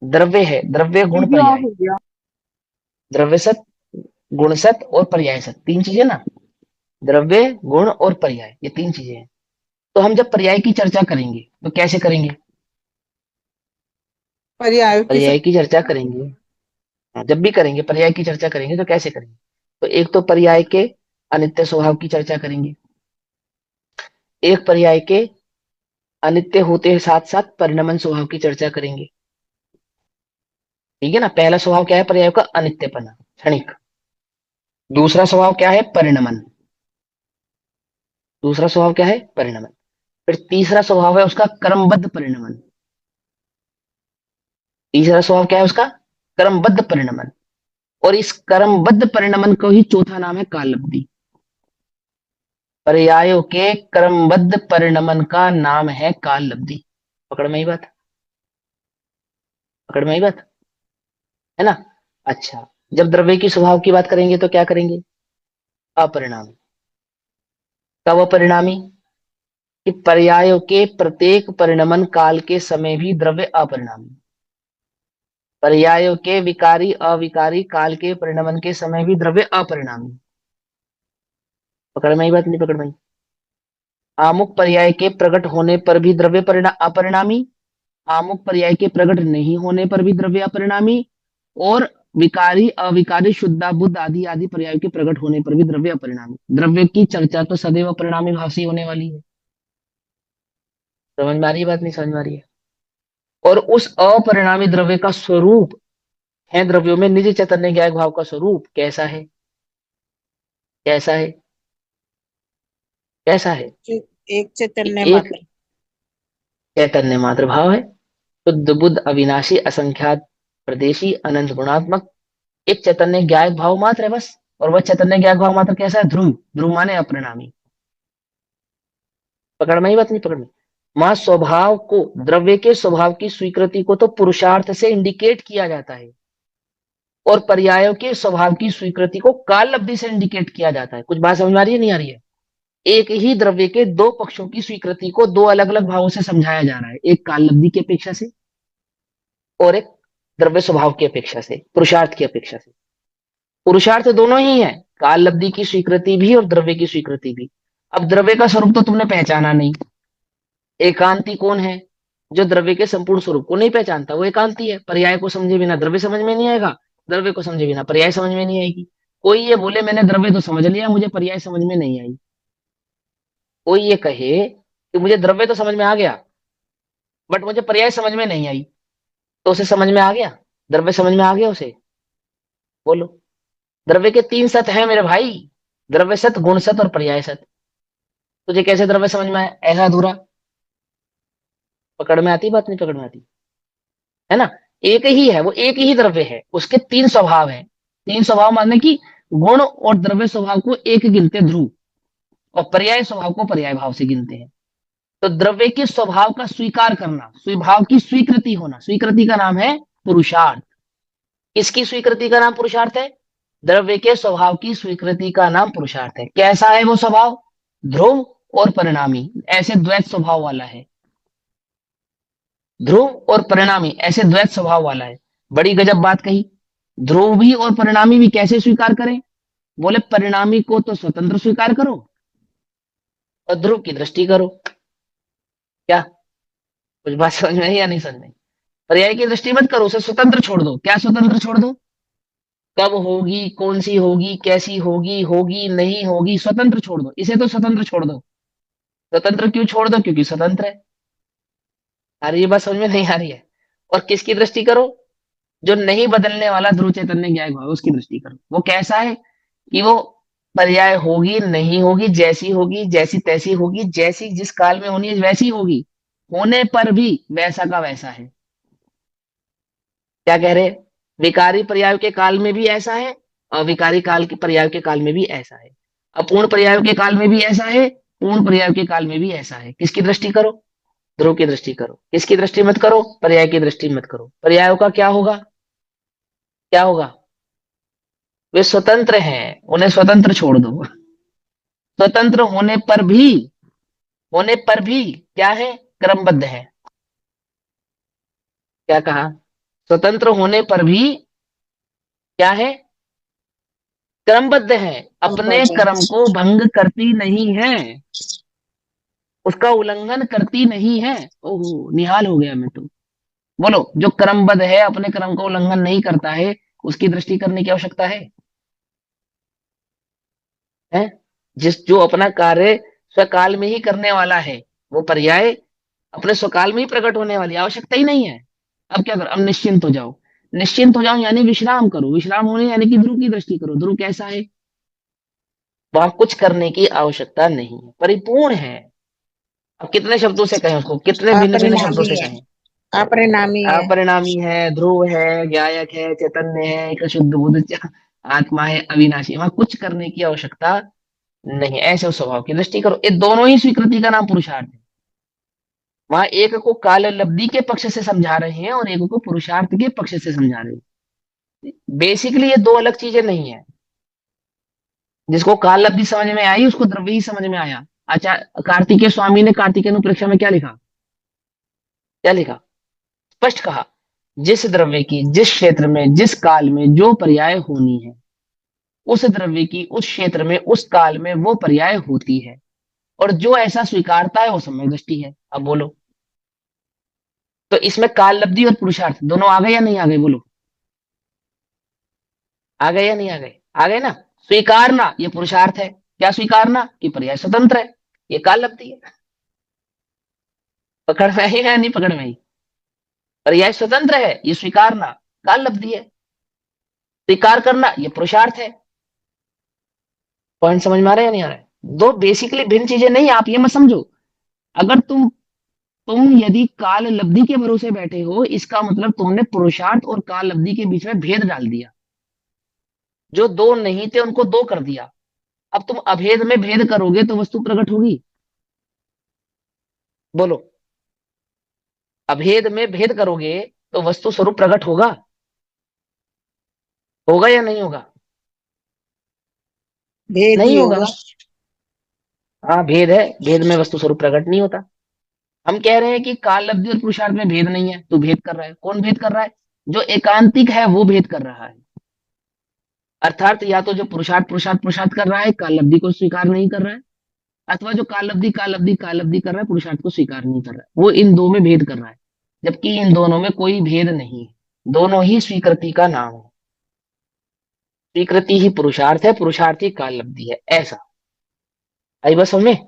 द्रव्य है, द्रव्य गुण ये ऑफ पर्याय। हो गया। द्रव्य सत, गुण सत और पर्याय सत, तीन चीजें ना। द्रव्य, गुण और पर्याय, ये तीन चीजें हैं। तो हम जब पर्याय की चर्चा करेंगे तो कैसे करेंगे? पर्यायों की पर्याय की चर्चा करेंगे, हाँ, जब भी करेंगे पर्याय की चर्चा करेंगे तो कैसे करेंगे? तो एक तो पर्याय के अनित्य स्वभाव की चर्चा करेंगे, एक पर्याय के अनित्य होते साथ साथ परिणमन स्वभाव की चर्चा करेंगे। ठीक है ना? पहला स्वभाव क्या है पर्याय का? अनित्यपना, क्षणिक। दूसरा स्वभाव क्या है? परिणमन। दूसरा स्वभाव क्या है? परिणमन। फिर तीसरा स्वभाव है उसका क्रमबद्ध परिणमन। तीसरा स्वभाव क्या है उसका? क्रमबद्ध परिणमन। और इस क्रमबद्ध परिणमन को ही चौथा नाम है कालब्धि। पर्यायों के क्रमबद्ध परिणमन का नाम है कालब्धि। पकड़ में ही बात? पकड़ में ही बात है ना? अच्छा, जब द्रव्य की स्वभाव की बात करेंगे तो क्या करेंगे? अपरिणामी। कब अपरिणामी? कि पर्यायों के प्रत्येक परिणमन काल के समय भी द्रव्य अपरिणामी। पर्यायों के विकारी अविकारी काल के परिणमन के समय भी द्रव्य अपरिणामी। पकड़ में ही बात? नहीं पकड़ में आई? आमुक पर्याय के प्रकट होने पर भी द्रव्य अपरिणामी, आमुक पर्याय के प्रकट नहीं होने पर भी द्रव्य अपरिणामी, और विकारी अविकारी शुद्धा बुद्ध आदि आदि पर्याय के प्रकट होने पर भी द्रव्य अपरिणामी। द्रव्य की चर्चा तो सदैव परिणामी भाव से ही होने वाली है। समझ में आ रही है बात, नहीं समझ में आ रही है? और उस अपरिणामी द्रव्य का स्वरूप है द्रव्यों में निज चैतन्य ज्ञायक भाव का स्वरूप कैसा है? कैसा है? कैसा है? एक चैतन्य एक मात्र। चैतन्य मात्र भाव है, शुद्ध बुद्ध अविनाशी असंख्यात प्रदेशी अनंत गुणात्मक, एक चैतन्य ज्ञायक भाव मात्र है बस। और वह चैतन्य ज्ञायक भाव मात्र कैसा है? ध्रुव। ध्रुव माने अपरिणामी। पकड़ में ही बात, नहीं पकड़ में? मां स्वभाव को, द्रव्य के स्वभाव की स्वीकृति को तो पुरुषार्थ से इंडिकेट किया जाता है, और पर्यायों के स्वभाव की स्वीकृति को काल लब्धि से इंडिकेट किया जाता है। कुछ बात समझ में आ रही है, नहीं आ रही है? एक ही द्रव्य के दो पक्षों की स्वीकृति को दो अलग अलग भावों से समझाया जा रहा है, एक काल लब्धि की अपेक्षा से और एक द्रव्य स्वभाव की अपेक्षा से, पुरुषार्थ की अपेक्षा से। पुरुषार्थ दोनों ही है, काल लब्धि की स्वीकृति भी और द्रव्य की स्वीकृति भी। अब द्रव्य का स्वरूप तो तुमने पहचाना नहीं। एकांती कौन है? जो द्रव्य के संपूर्ण स्वरूप को नहीं पहचानता वो एकांती है। पर्याय को समझे बिना द्रव्य समझ में नहीं आएगा, द्रव्य को समझे बिना पर्याय समझ में नहीं आएगी। कोई ये बोले मैंने द्रव्य तो समझ लिया, मुझे पर्याय समझ में नहीं आई। कोई ये कहे कि मुझे द्रव्य तो समझ में आ गया बट मुझे पर्याय समझ में नहीं आई, तो उसे समझ में आ गया? द्रव्य समझ में आ गया उसे? बोलो। द्रव्य के तीन सत हैं मेरे भाई, द्रव्य सत, गुण सत और पर्याय सत। तुझे कैसे द्रव्य समझ में आया? ऐसा अधूरा। पकड़ में आती बात, नहीं पकड़ में आती? है ना? एक ही है वो, एक ही द्रव्य है, उसके तीन स्वभाव है। तीन स्वभाव माने कि गुण और द्रव्य स्वभाव को एक गिनते ध्रुव, और पर्याय स्वभाव को पर्याय भाव से गिनते हैं। तो द्रव्य के स्वभाव का स्वीकार करना, स्वभाव की स्वीकृति होना, स्वीकृति का नाम है पुरुषार्थ। किसकी स्वीकृति का नाम पुरुषार्थ है? द्रव्य के स्वभाव की स्वीकृति का नाम पुरुषार्थ है। कैसा है वो स्वभाव? ध्रुव और परिणामी, ऐसे द्वैत स्वभाव वाला है। ध्रुव और परिणामी ऐसे द्वैत स्वभाव वाला है। बड़ी गजब बात कही। ध्रुव भी और परिणामी भी कैसे स्वीकार करें? बोले परिणामी को तो स्वतंत्र स्वीकार करो और ध्रुव की दृष्टि करो। क्या कुछ बात समझ में आई या नहीं समझ में? पर्याय की दृष्टि मत करो, उसे स्वतंत्र छोड़ दो। क्या स्वतंत्र छोड़ दो? कब होगी, कौन सी होगी, कैसी होगी, होगी नहीं होगी, स्वतंत्र छोड़ दो। इसे तो स्वतंत्र छोड़ दो। स्वतंत्र क्यों छोड़ दो? क्योंकि स्वतंत्र है। आ रही है बात समझ में, नहीं आ रही है? और किसकी दृष्टि करो? जो नहीं बदलने वाला ध्रुव चैतन्य ज्ञायक भाव, उसकी दृष्टि करो। वो कैसा है कि वो पर्याय होगी नहीं होगी, जैसी होगी जैसी तैसी होगी, जैसी जिस काल में होनी है वैसी होगी, होने पर भी वैसा का वैसा है। क्या कह रहे? विकारी पर्याय के काल में भी ऐसा है, और विकारी काल के पर्याय के काल में भी ऐसा है। अपूर्ण पर्याय के काल में भी ऐसा है, पूर्ण पर्याय के काल में भी ऐसा है। किसकी दृष्टि करो? ध्रुव की दृष्टि करो। किसकी दृष्टि मत करो? पर्याय की दृष्टि मत करो। पर्यायों का क्या होगा? क्या होगा? वे स्वतंत्र हैं, उन्हें स्वतंत्र छोड़ दो। स्वतंत्र होने पर भी क्या है? क्रमबद्ध है। क्या कहा? स्वतंत्र होने पर भी क्या है? क्रमबद्ध है, अपने कर्म को भंग करती नहीं है, उसका उल्लंघन करती नहीं है। ओहो, निहाल हो गया मैं तो। बोलो, जो क्रमबद्ध है, अपने क्रम का उल्लंघन नहीं करता है, उसकी दृष्टि करने की आवश्यकता है? जिस जो अपना कार्य स्वकाल में ही करने वाला है, वो पर्याय अपने स्वकाल में ही प्रकट होने वाली, आवश्यकता ही नहीं है। अब क्या करो? अब निश्चिंत हो जाओ। निश्चिंत हो जाओ यानी विश्राम करो। विश्राम होने यानी कि ध्रुव की दृष्टि करो। ध्रुव कैसा है? वहां कुछ करने की आवश्यकता नहीं है, परिपूर्ण है। अब कितने शब्दों से कहें उसको, कितने भिन्न भिन्न शब्दों अपरिणामी से है। कहें? अपरिणामी है। अपरिणामी है, ध्रुव है, ज्ञायक है, चैतन्य है, एक शुद्ध बुद्ध आत्मा है, अविनाशी। वहां कुछ करने की आवश्यकता नहीं, ऐसे उस स्वभाव की दृष्टि करो। ये दोनों ही स्वीकृति का नाम पुरुषार्थ है। वहां एक को काल लब्धि के पक्ष से समझा रहे हैं और एक को पुरुषार्थ के पक्ष से समझा रहे हैं। बेसिकली ये दो अलग चीजें नहीं है। जिसको काल लब्धि समझ में आई उसको द्रव्य ही समझ में आया। अच्छा, कार्तिकेय स्वामी ने कार्तिकेय अनुप्रेक्षा में क्या लिखा? क्या लिखा? स्पष्ट कहा, जिस द्रव्य की जिस क्षेत्र में जिस काल में जो पर्याय होनी है, उस द्रव्य की उस क्षेत्र में उस काल में वो पर्याय होती है, और जो ऐसा स्वीकारता है वो सम्यक दृष्टि है। अब बोलो, तो इसमें काल लब्धि और पुरुषार्थ दोनों आ गए या नहीं आ गए? बोलो, आ गए या नहीं आ गए? आ गए ना? स्वीकारना ये पुरुषार्थ है। क्या स्वीकारना? कि पर्याय स्वतंत्र है, ये काल लब्धि है। पकड़ में आई या नहीं पकड़ में आई? पर्याय स्वतंत्र है, ये स्वीकारना काल लब्धि है। स्वीकार करना ये पुरुषार्थ है। पॉइंट समझ में आ रहा है या नहीं आ रहा है? दो बेसिकली भिन्न चीजें नहीं, आप ये मत समझो। अगर तुम यदि काल लब्धि के भरोसे बैठे हो, इसका मतलब तुमने पुरुषार्थ और काल लब्धि के बीच में भेद डाल दिया। जो दो नहीं थे उनको दो कर दिया। अब तुम अभेद में भेद करोगे तो वस्तु प्रकट होगी? बोलो, अभेद में भेद करोगे तो वस्तु स्वरूप प्रकट होगा? होगा या नहीं होगा? भेद नहीं ही होगा। होगा। हाँ भेद है, भेद में वस्तु स्वरूप प्रकट नहीं होता। हम कह रहे हैं कि काल लब्धि और पुरुषार्थ में भेद नहीं है, तू भेद कर रहा है। कौन भेद कर रहा है? जो एकांतिक है वो भेद कर रहा है। अर्थात या तो जो पुरुषार्थ पुरुषार्थ पुरुषार्थ कर रहा है, काल लब्धि को स्वीकार नहीं कर रहा है, अथवा जो काल लब्धि काल लब्धि काल लब्धि कर रहा है, पुरुषार्थ को स्वीकार नहीं कर रहा है, वो इन दो में भेद कर रहा है। जबकि इन दोनों में कोई भेद नहीं है, दोनों ही स्वीकृति का नाम है। स्वीकृति ही पुरुषार्थ है, पुरुषार्थ ही काल लब्धि है। ऐसा आई बस समझ में?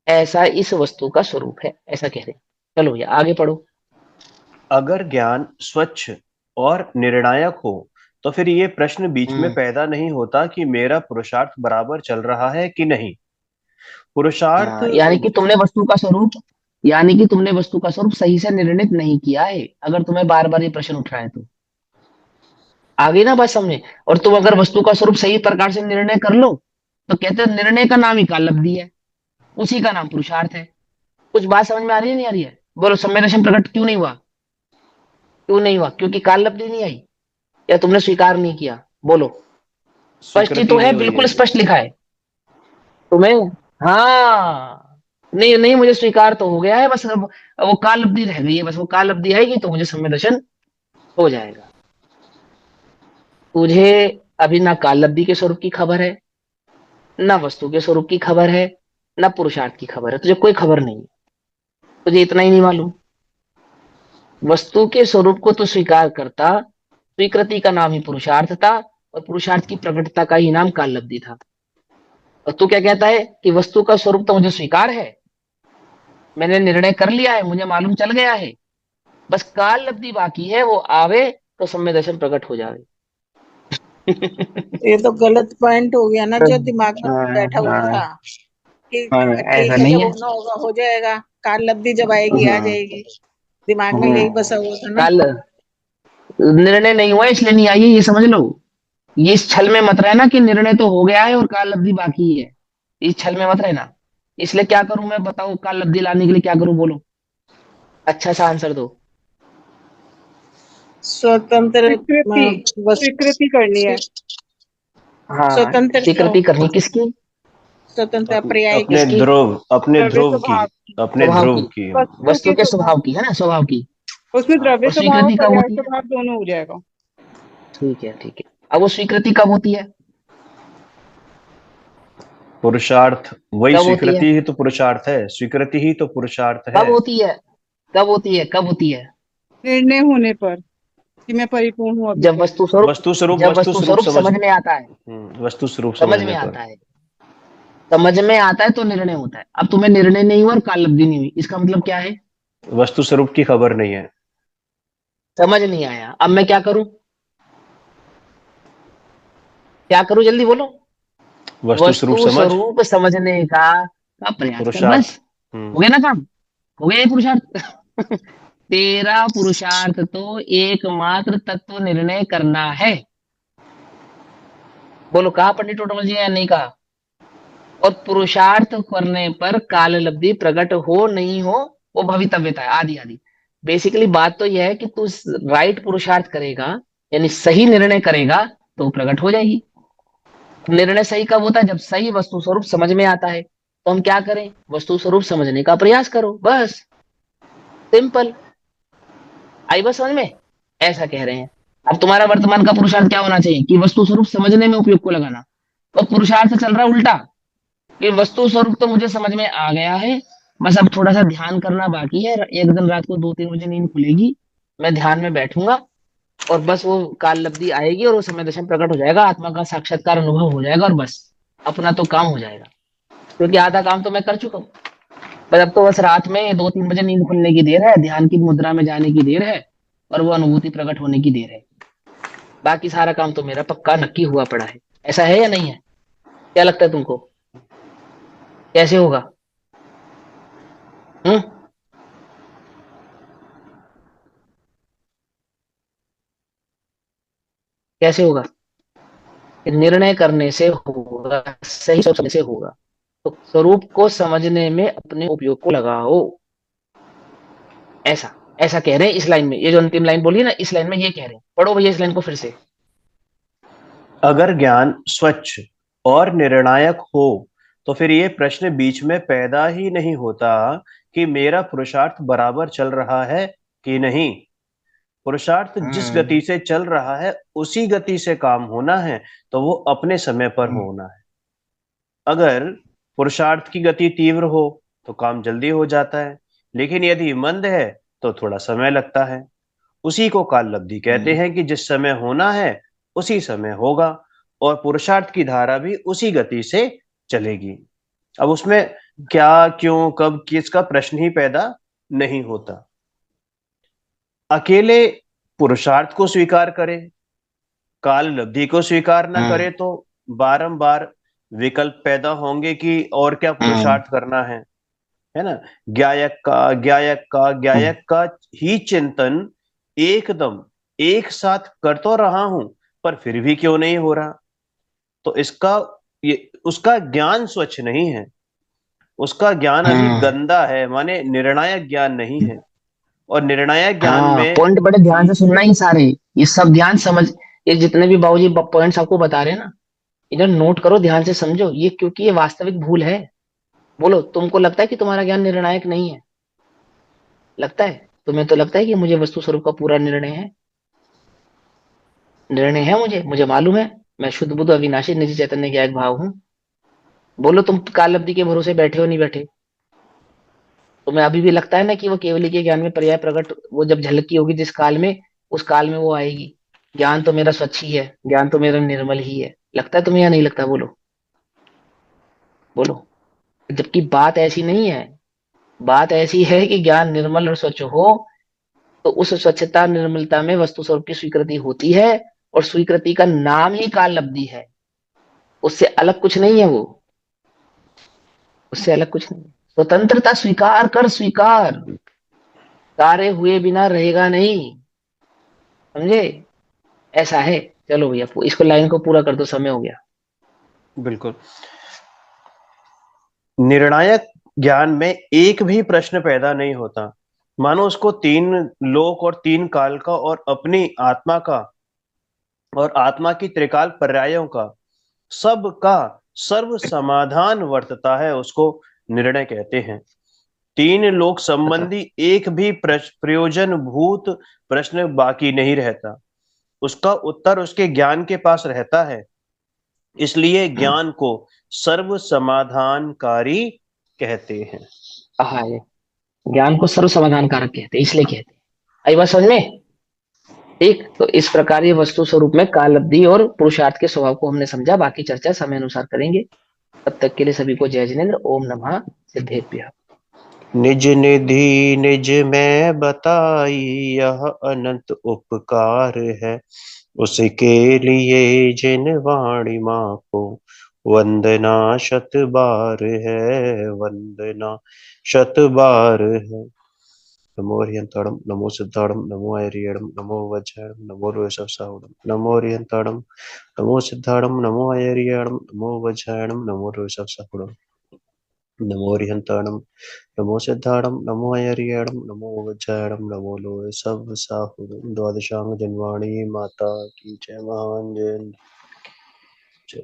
ऐसा इस वस्तु का स्वरूप है, ऐसा कह रहे हैं। चलो भैया आगे पढ़ो। अगर ज्ञान स्वच्छ और निर्णायक हो तो फिर ये प्रश्न बीच में हम्म। पैदा नहीं होता कि मेरा पुरुषार्थ बराबर चल रहा है कि नहीं। पुरुषार्थ। यानी कि तुमने वस्तु का स्वरूप, यानी कि तुमने वस्तु का स्वरूप सही से निर्णित नहीं किया है, अगर तुम्हें बार बार ये प्रश्न उठ रहा है तो। आगे ना बात समझे। और तुम अगर वस्तु का स्वरूप सही प्रकार से निर्णय कर लो तो कहते हैं निर्णय का नाम ही काल लब्धि है, उसी का नाम पुरुषार्थ है। कुछ बात समझ में आ रही है नहीं आ रही है? बोलो, समय दर्शन प्रकट क्यों नहीं हुआ? क्यों नहीं हुआ? क्योंकि काल लब्धि नहीं आई, या तुमने स्वीकार नहीं किया? बोलो। स्पष्ट ही स्वीकृति तो है, नहीं हुई बिल्कुल मेरी। स्पष्ट लिखा है तुम्हें। हाँ, नहीं नहीं, मुझे स्वीकार तो हो गया है, बस अब वो काल अवधि रह गई है, बस वो काल अवधि आएगी तो मुझे समय दर्शन हो जाएगा। तुझे अभी ना काल अवधि के स्वरूप की खबर है, ना वस्तु के स्वरूप की खबर है, ना पुरुषार्थ की खबर है, तुझे कोई खबर नहीं है। तुझे इतना ही नहीं मालूम, वस्तु के स्वरूप को तो स्वीकार करता, स्वीकृति का नाम ही पुरुषार्थ था, और पुरुषार्थ की प्रकटता का ही नाम काल अवधि था। और तू क्या कहता है कि वस्तु का स्वरूप तो मुझे स्वीकार है, मैंने निर्णय कर लिया है, मुझे मालूम चल गया है, बस काल अवधि बाकी है, वो आवे तो सम्य दर्शन प्रकट हो जावे। ये तो गलत पॉइंट हो गया ना, जो दिमाग में हाँ, बैठा हुआ हाँ, था कि हाँ, ऐसा ठीक है, नहीं जब है। होना होगा हो जाएगा, काल लब्धि जब आएगी आ हाँ, जाएगी। दिमाग में यही हाँ। बसा हुआ था ना। काल निर्णय नहीं हुआ इसलिए नहीं आई है, ये समझ लो। ये इस छल में मत रहना कि निर्णय तो हो गया है और काल अवधि बाकी है, इस छल में मत रहना। इसलिए क्या करूं मैं, बताओ, काल अवधि लाने के लिए क्या करूं, बोलो, अच्छा सा आंसर दो। स्वतंत्र स्वीकृति, स्वीकृति करनी है। हाँ, स्वतंत्रता, स्वीकृति करनी किसकी? स्वतंत्र पर्याय की। किसकी? अपने द्रव्य ध्रुव की। स्वभाव की, अपने स्वभाव ध्रुव की, की। वस्तु वस्तु के के स्वभाव, स्वभाव की, है ना, स्वभाव की। उसमें हाँ। द्रव्य और स्वभाव और स्वीकृति कब पर्याय होती है? स्वभाव दोनों हो जाएगा। ठीक है, ठीक है। अब वो स्वीकृति कब होती है? पुरुषार्थ वही कब होती है? स्वीकृति ही तो पुरुषार्थ है, स्वीकृति ही तो पुरुषार्थ है। कब होती है? कब होती है? कब होती है? निर्णय होने पर कि मैं परिपूर्ण हूँ अभी जब तक। वस्तु स्वरूप, जब वस्तु वस्तु स्वरूप स्वरूप समझ में आता है। वस्तु स्वरूप समझ समझने में पर। आता है, समझ में आता है तो निर्णय होता है। अब तुम्हें निर्णय नहीं हुआ और काल अवधि नहीं हुई, इसका मतलब क्या है? वस्तु स्वरूप की खबर नहीं है। समझ नहीं आया। अब मैं क्या करूं? क्या करूं, जल्दी बोलो। वस्तु स्वरूप वस्तु समझ। स्वरूप समझने का प्रयास कर, पुरुषार्थ। बस। हम्म। हो गया ना काम? हो गया ये पुरुषार्थ। तेरा पुरुषार्थ तो एकमात्र तत्व निर्णय करना है। बोलो, कहा पंडित टोटमल जी या नहीं कहा? और पुरुषार्थ करने पर काल लब्धि प्रकट हो नहीं हो, वो भवितव्यता है, आदि आदि। बेसिकली बात तो यह है कि तू राइट पुरुषार्थ करेगा, यानी सही निर्णय करेगा, तो प्रकट हो जाएगी। निर्णय सही कब होता है? जब सही वस्तु स्वरूप समझ में आता है। तो हम क्या करें? वस्तु स्वरूप समझने का प्रयास करो, बस। सिंपल। आई बस समझ में? ऐसा कह रहे हैं। अब तुम्हारा वर्तमान का पुरुषार्थ क्या होना चाहिए? कि वस्तु स्वरूप समझने में उपयोग को लगाना। तो पुरुषार्थ चल रहा है उल्टा, कि वस्तु स्वरूप तो मुझे समझ में आ गया है, बस अब थोड़ा सा ध्यान करना बाकी है। एक दिन रात को 2-3 बजे नींद खुलेगी, मैं ध्यान में बैठूंगा, और बस वो काल लब्धि आएगी और वो समय दर्शन प्रकट हो जाएगा, आत्मा का साक्षात्कार अनुभव हो जाएगा, और बस अपना तो काम हो जाएगा, क्योंकि आधा काम तो मैं कर चुका हूँ। बस अब तो बस रात में 2-3 बजे नींद खुलने की देर है, ध्यान की मुद्रा में जाने की देर है, और वो अनुभूति प्रकट होने की देर है। बाकी सारा काम तो मेरा पक्का नक्की हुआ पड़ा है। ऐसा है या नहीं है? क्या लगता है तुमको? कैसे होगा? हम्म? कैसे होगा? कि निर्णय करने से होगा, सही सोचने से होगा। तो स्वरूप को समझने में अपने उपयोग को लगाओ। ऐसा ऐसा कह रहे हैं इस लाइन में। ये जो अंतिम लाइन बोली है ना, इस लाइन में ये कह रहे हैं। पढ़ो भैया इस लाइन को फिर से। अगर ज्ञान स्वच्छ और निर्णायक हो तो फिर ये प्रश्न बीच में पैदा ही नहीं होता कि मेरा पुरुषार्थ बराबर चल रहा है कि नहीं। पुरुषार्थ जिस हम्म। गति से चल रहा है उसी गति से काम होना है, तो वो अपने समय पर हम्म। होना है। अगर पुरुषार्थ की गति तीव्र हो तो काम जल्दी हो जाता है, लेकिन यदि मंद है तो थोड़ा समय लगता है। उसी को काल लब्धि कहते हम्म। हैं कि जिस समय होना है उसी समय होगा, और पुरुषार्थ की धारा भी उसी गति से चलेगी। अब उसमें क्या, क्यों, कब, किसका प्रश्न ही पैदा नहीं होता। अकेले पुरुषार्थ को स्वीकार करे, काल लब्धि को स्वीकार न हम्म। करे, तो बारंबार विकल्प पैदा होंगे कि और क्या हम्म। पुरुषार्थ करना है ना। ज्ञायक का ही चिंतन एकदम एक साथ कर तो रहा हूं, पर फिर भी क्यों नहीं हो रहा। तो इसका, ये उसका ज्ञान स्वच्छ नहीं है, उसका ज्ञान अभी हम्म। गंदा है, माने निर्णायक ज्ञान नहीं है। और निर्णायक ज्ञान हाँ, में पॉइंट बड़े ध्यान से सुनना ही सारे। ये सब ध्यान समझ, ये जितने भी बाबूजी पॉइंट्स आपको बता रहे हैं ना, इधर नोट करो, ध्यान से समझो ये, क्योंकि ये वास्तविक भूल है। बोलो, तुमको लगता है कि तुम्हारा ज्ञान निर्णायक नहीं है? लगता है? तुम्हें तो लगता है कि मुझे वस्तु स्वरूप का पूरा निर्णय है। निर्णय है मुझे, मुझे मालूम है। मैं शुद्ध बुद्ध अविनाशी निजी चैतन्य का एक भाव हूँ। बोलो, तुम काल अवधि के भरोसे बैठे हो नहीं बैठे? तुम्हें अभी भी लगता है ना कि वो केवली के ज्ञान में पर्याय प्रकट, वो जब झलकी होगी जिस काल में, उस काल में वो आएगी। ज्ञान तो मेरा स्वच्छ ही है, ज्ञान तो मेरा निर्मल ही है। लगता है तुम्हें या नहीं लगता? बोलो। बोलो। जबकि बात ऐसी नहीं है। बात ऐसी है कि ज्ञान निर्मल और स्वच्छ हो, तो उस स्वच्छता निर्मलता में वस्तु स्वरूप की स्वीकृति होती है। और स्वीकृति का नाम ही काल लब्धि है। उससे अलग कुछ नहीं है वो। उससे अलग कुछ नहीं। स्वतंत्रता स्वीकार कर, स्वीकार। कार्य हुए बिना रहेगा नहीं। समझे? ऐसा है। चलो भैया, इसको लाइन को पूरा कर दो, समय हो गया। बिल्कुल निर्णायक ज्ञान में एक भी प्रश्न पैदा नहीं होता। मानो उसको तीन लोक और तीन काल का और अपनी आत्मा का और आत्मा की त्रिकाल पर्यायों का, सब का सर्व समाधान वर्तता है, उसको निर्णय कहते हैं। तीन लोक बताओ। संबंधी एक भी प्रयोजन भूत प्रश्न बाकी नहीं रहता, उसका उत्तर उसके ज्ञान के पास रहता है। इसलिए हम्म। ज्ञान को सर्व समाधानकारी कहते हैं। हाँ, ये ज्ञान को सर्व समाधान कारक कहते हैं, इसलिए कहते हैं। आई बात समझ में? ठीक, तो इस प्रकार ये वस्तु स्वरूप में काल अवधि और पुरुषार्थ के स्वभाव को हमने समझा। बाकी चर्चा समय अनुसार करेंगे। तब तक के लिए सभी को जय जिनेन्द्र। ओम नमः सिद्धेभ्यः। निज निधि निज में बताई, यह अनंत उपकार है। उसके लिए जिन वाणी माँ को वंदना शत बार है, वंदना शत बार है। नमो हरियंताणम, नमो सिद्धाणम, नमो हरियणम, नमो वज्रम, नमो रोषसावणम, नमो हरियंताणम, नमो सिद्धाणम, नमो हरियणम, नमो वज्रम, नमो रोषसावणम, नमो हरियंताणम, नमो सिद्धाणम, नमो हरियणम, नमो वज्रम, नमो लोय सब साहुरम। द्वादशांग जनवाणी माता की जय। महान जय।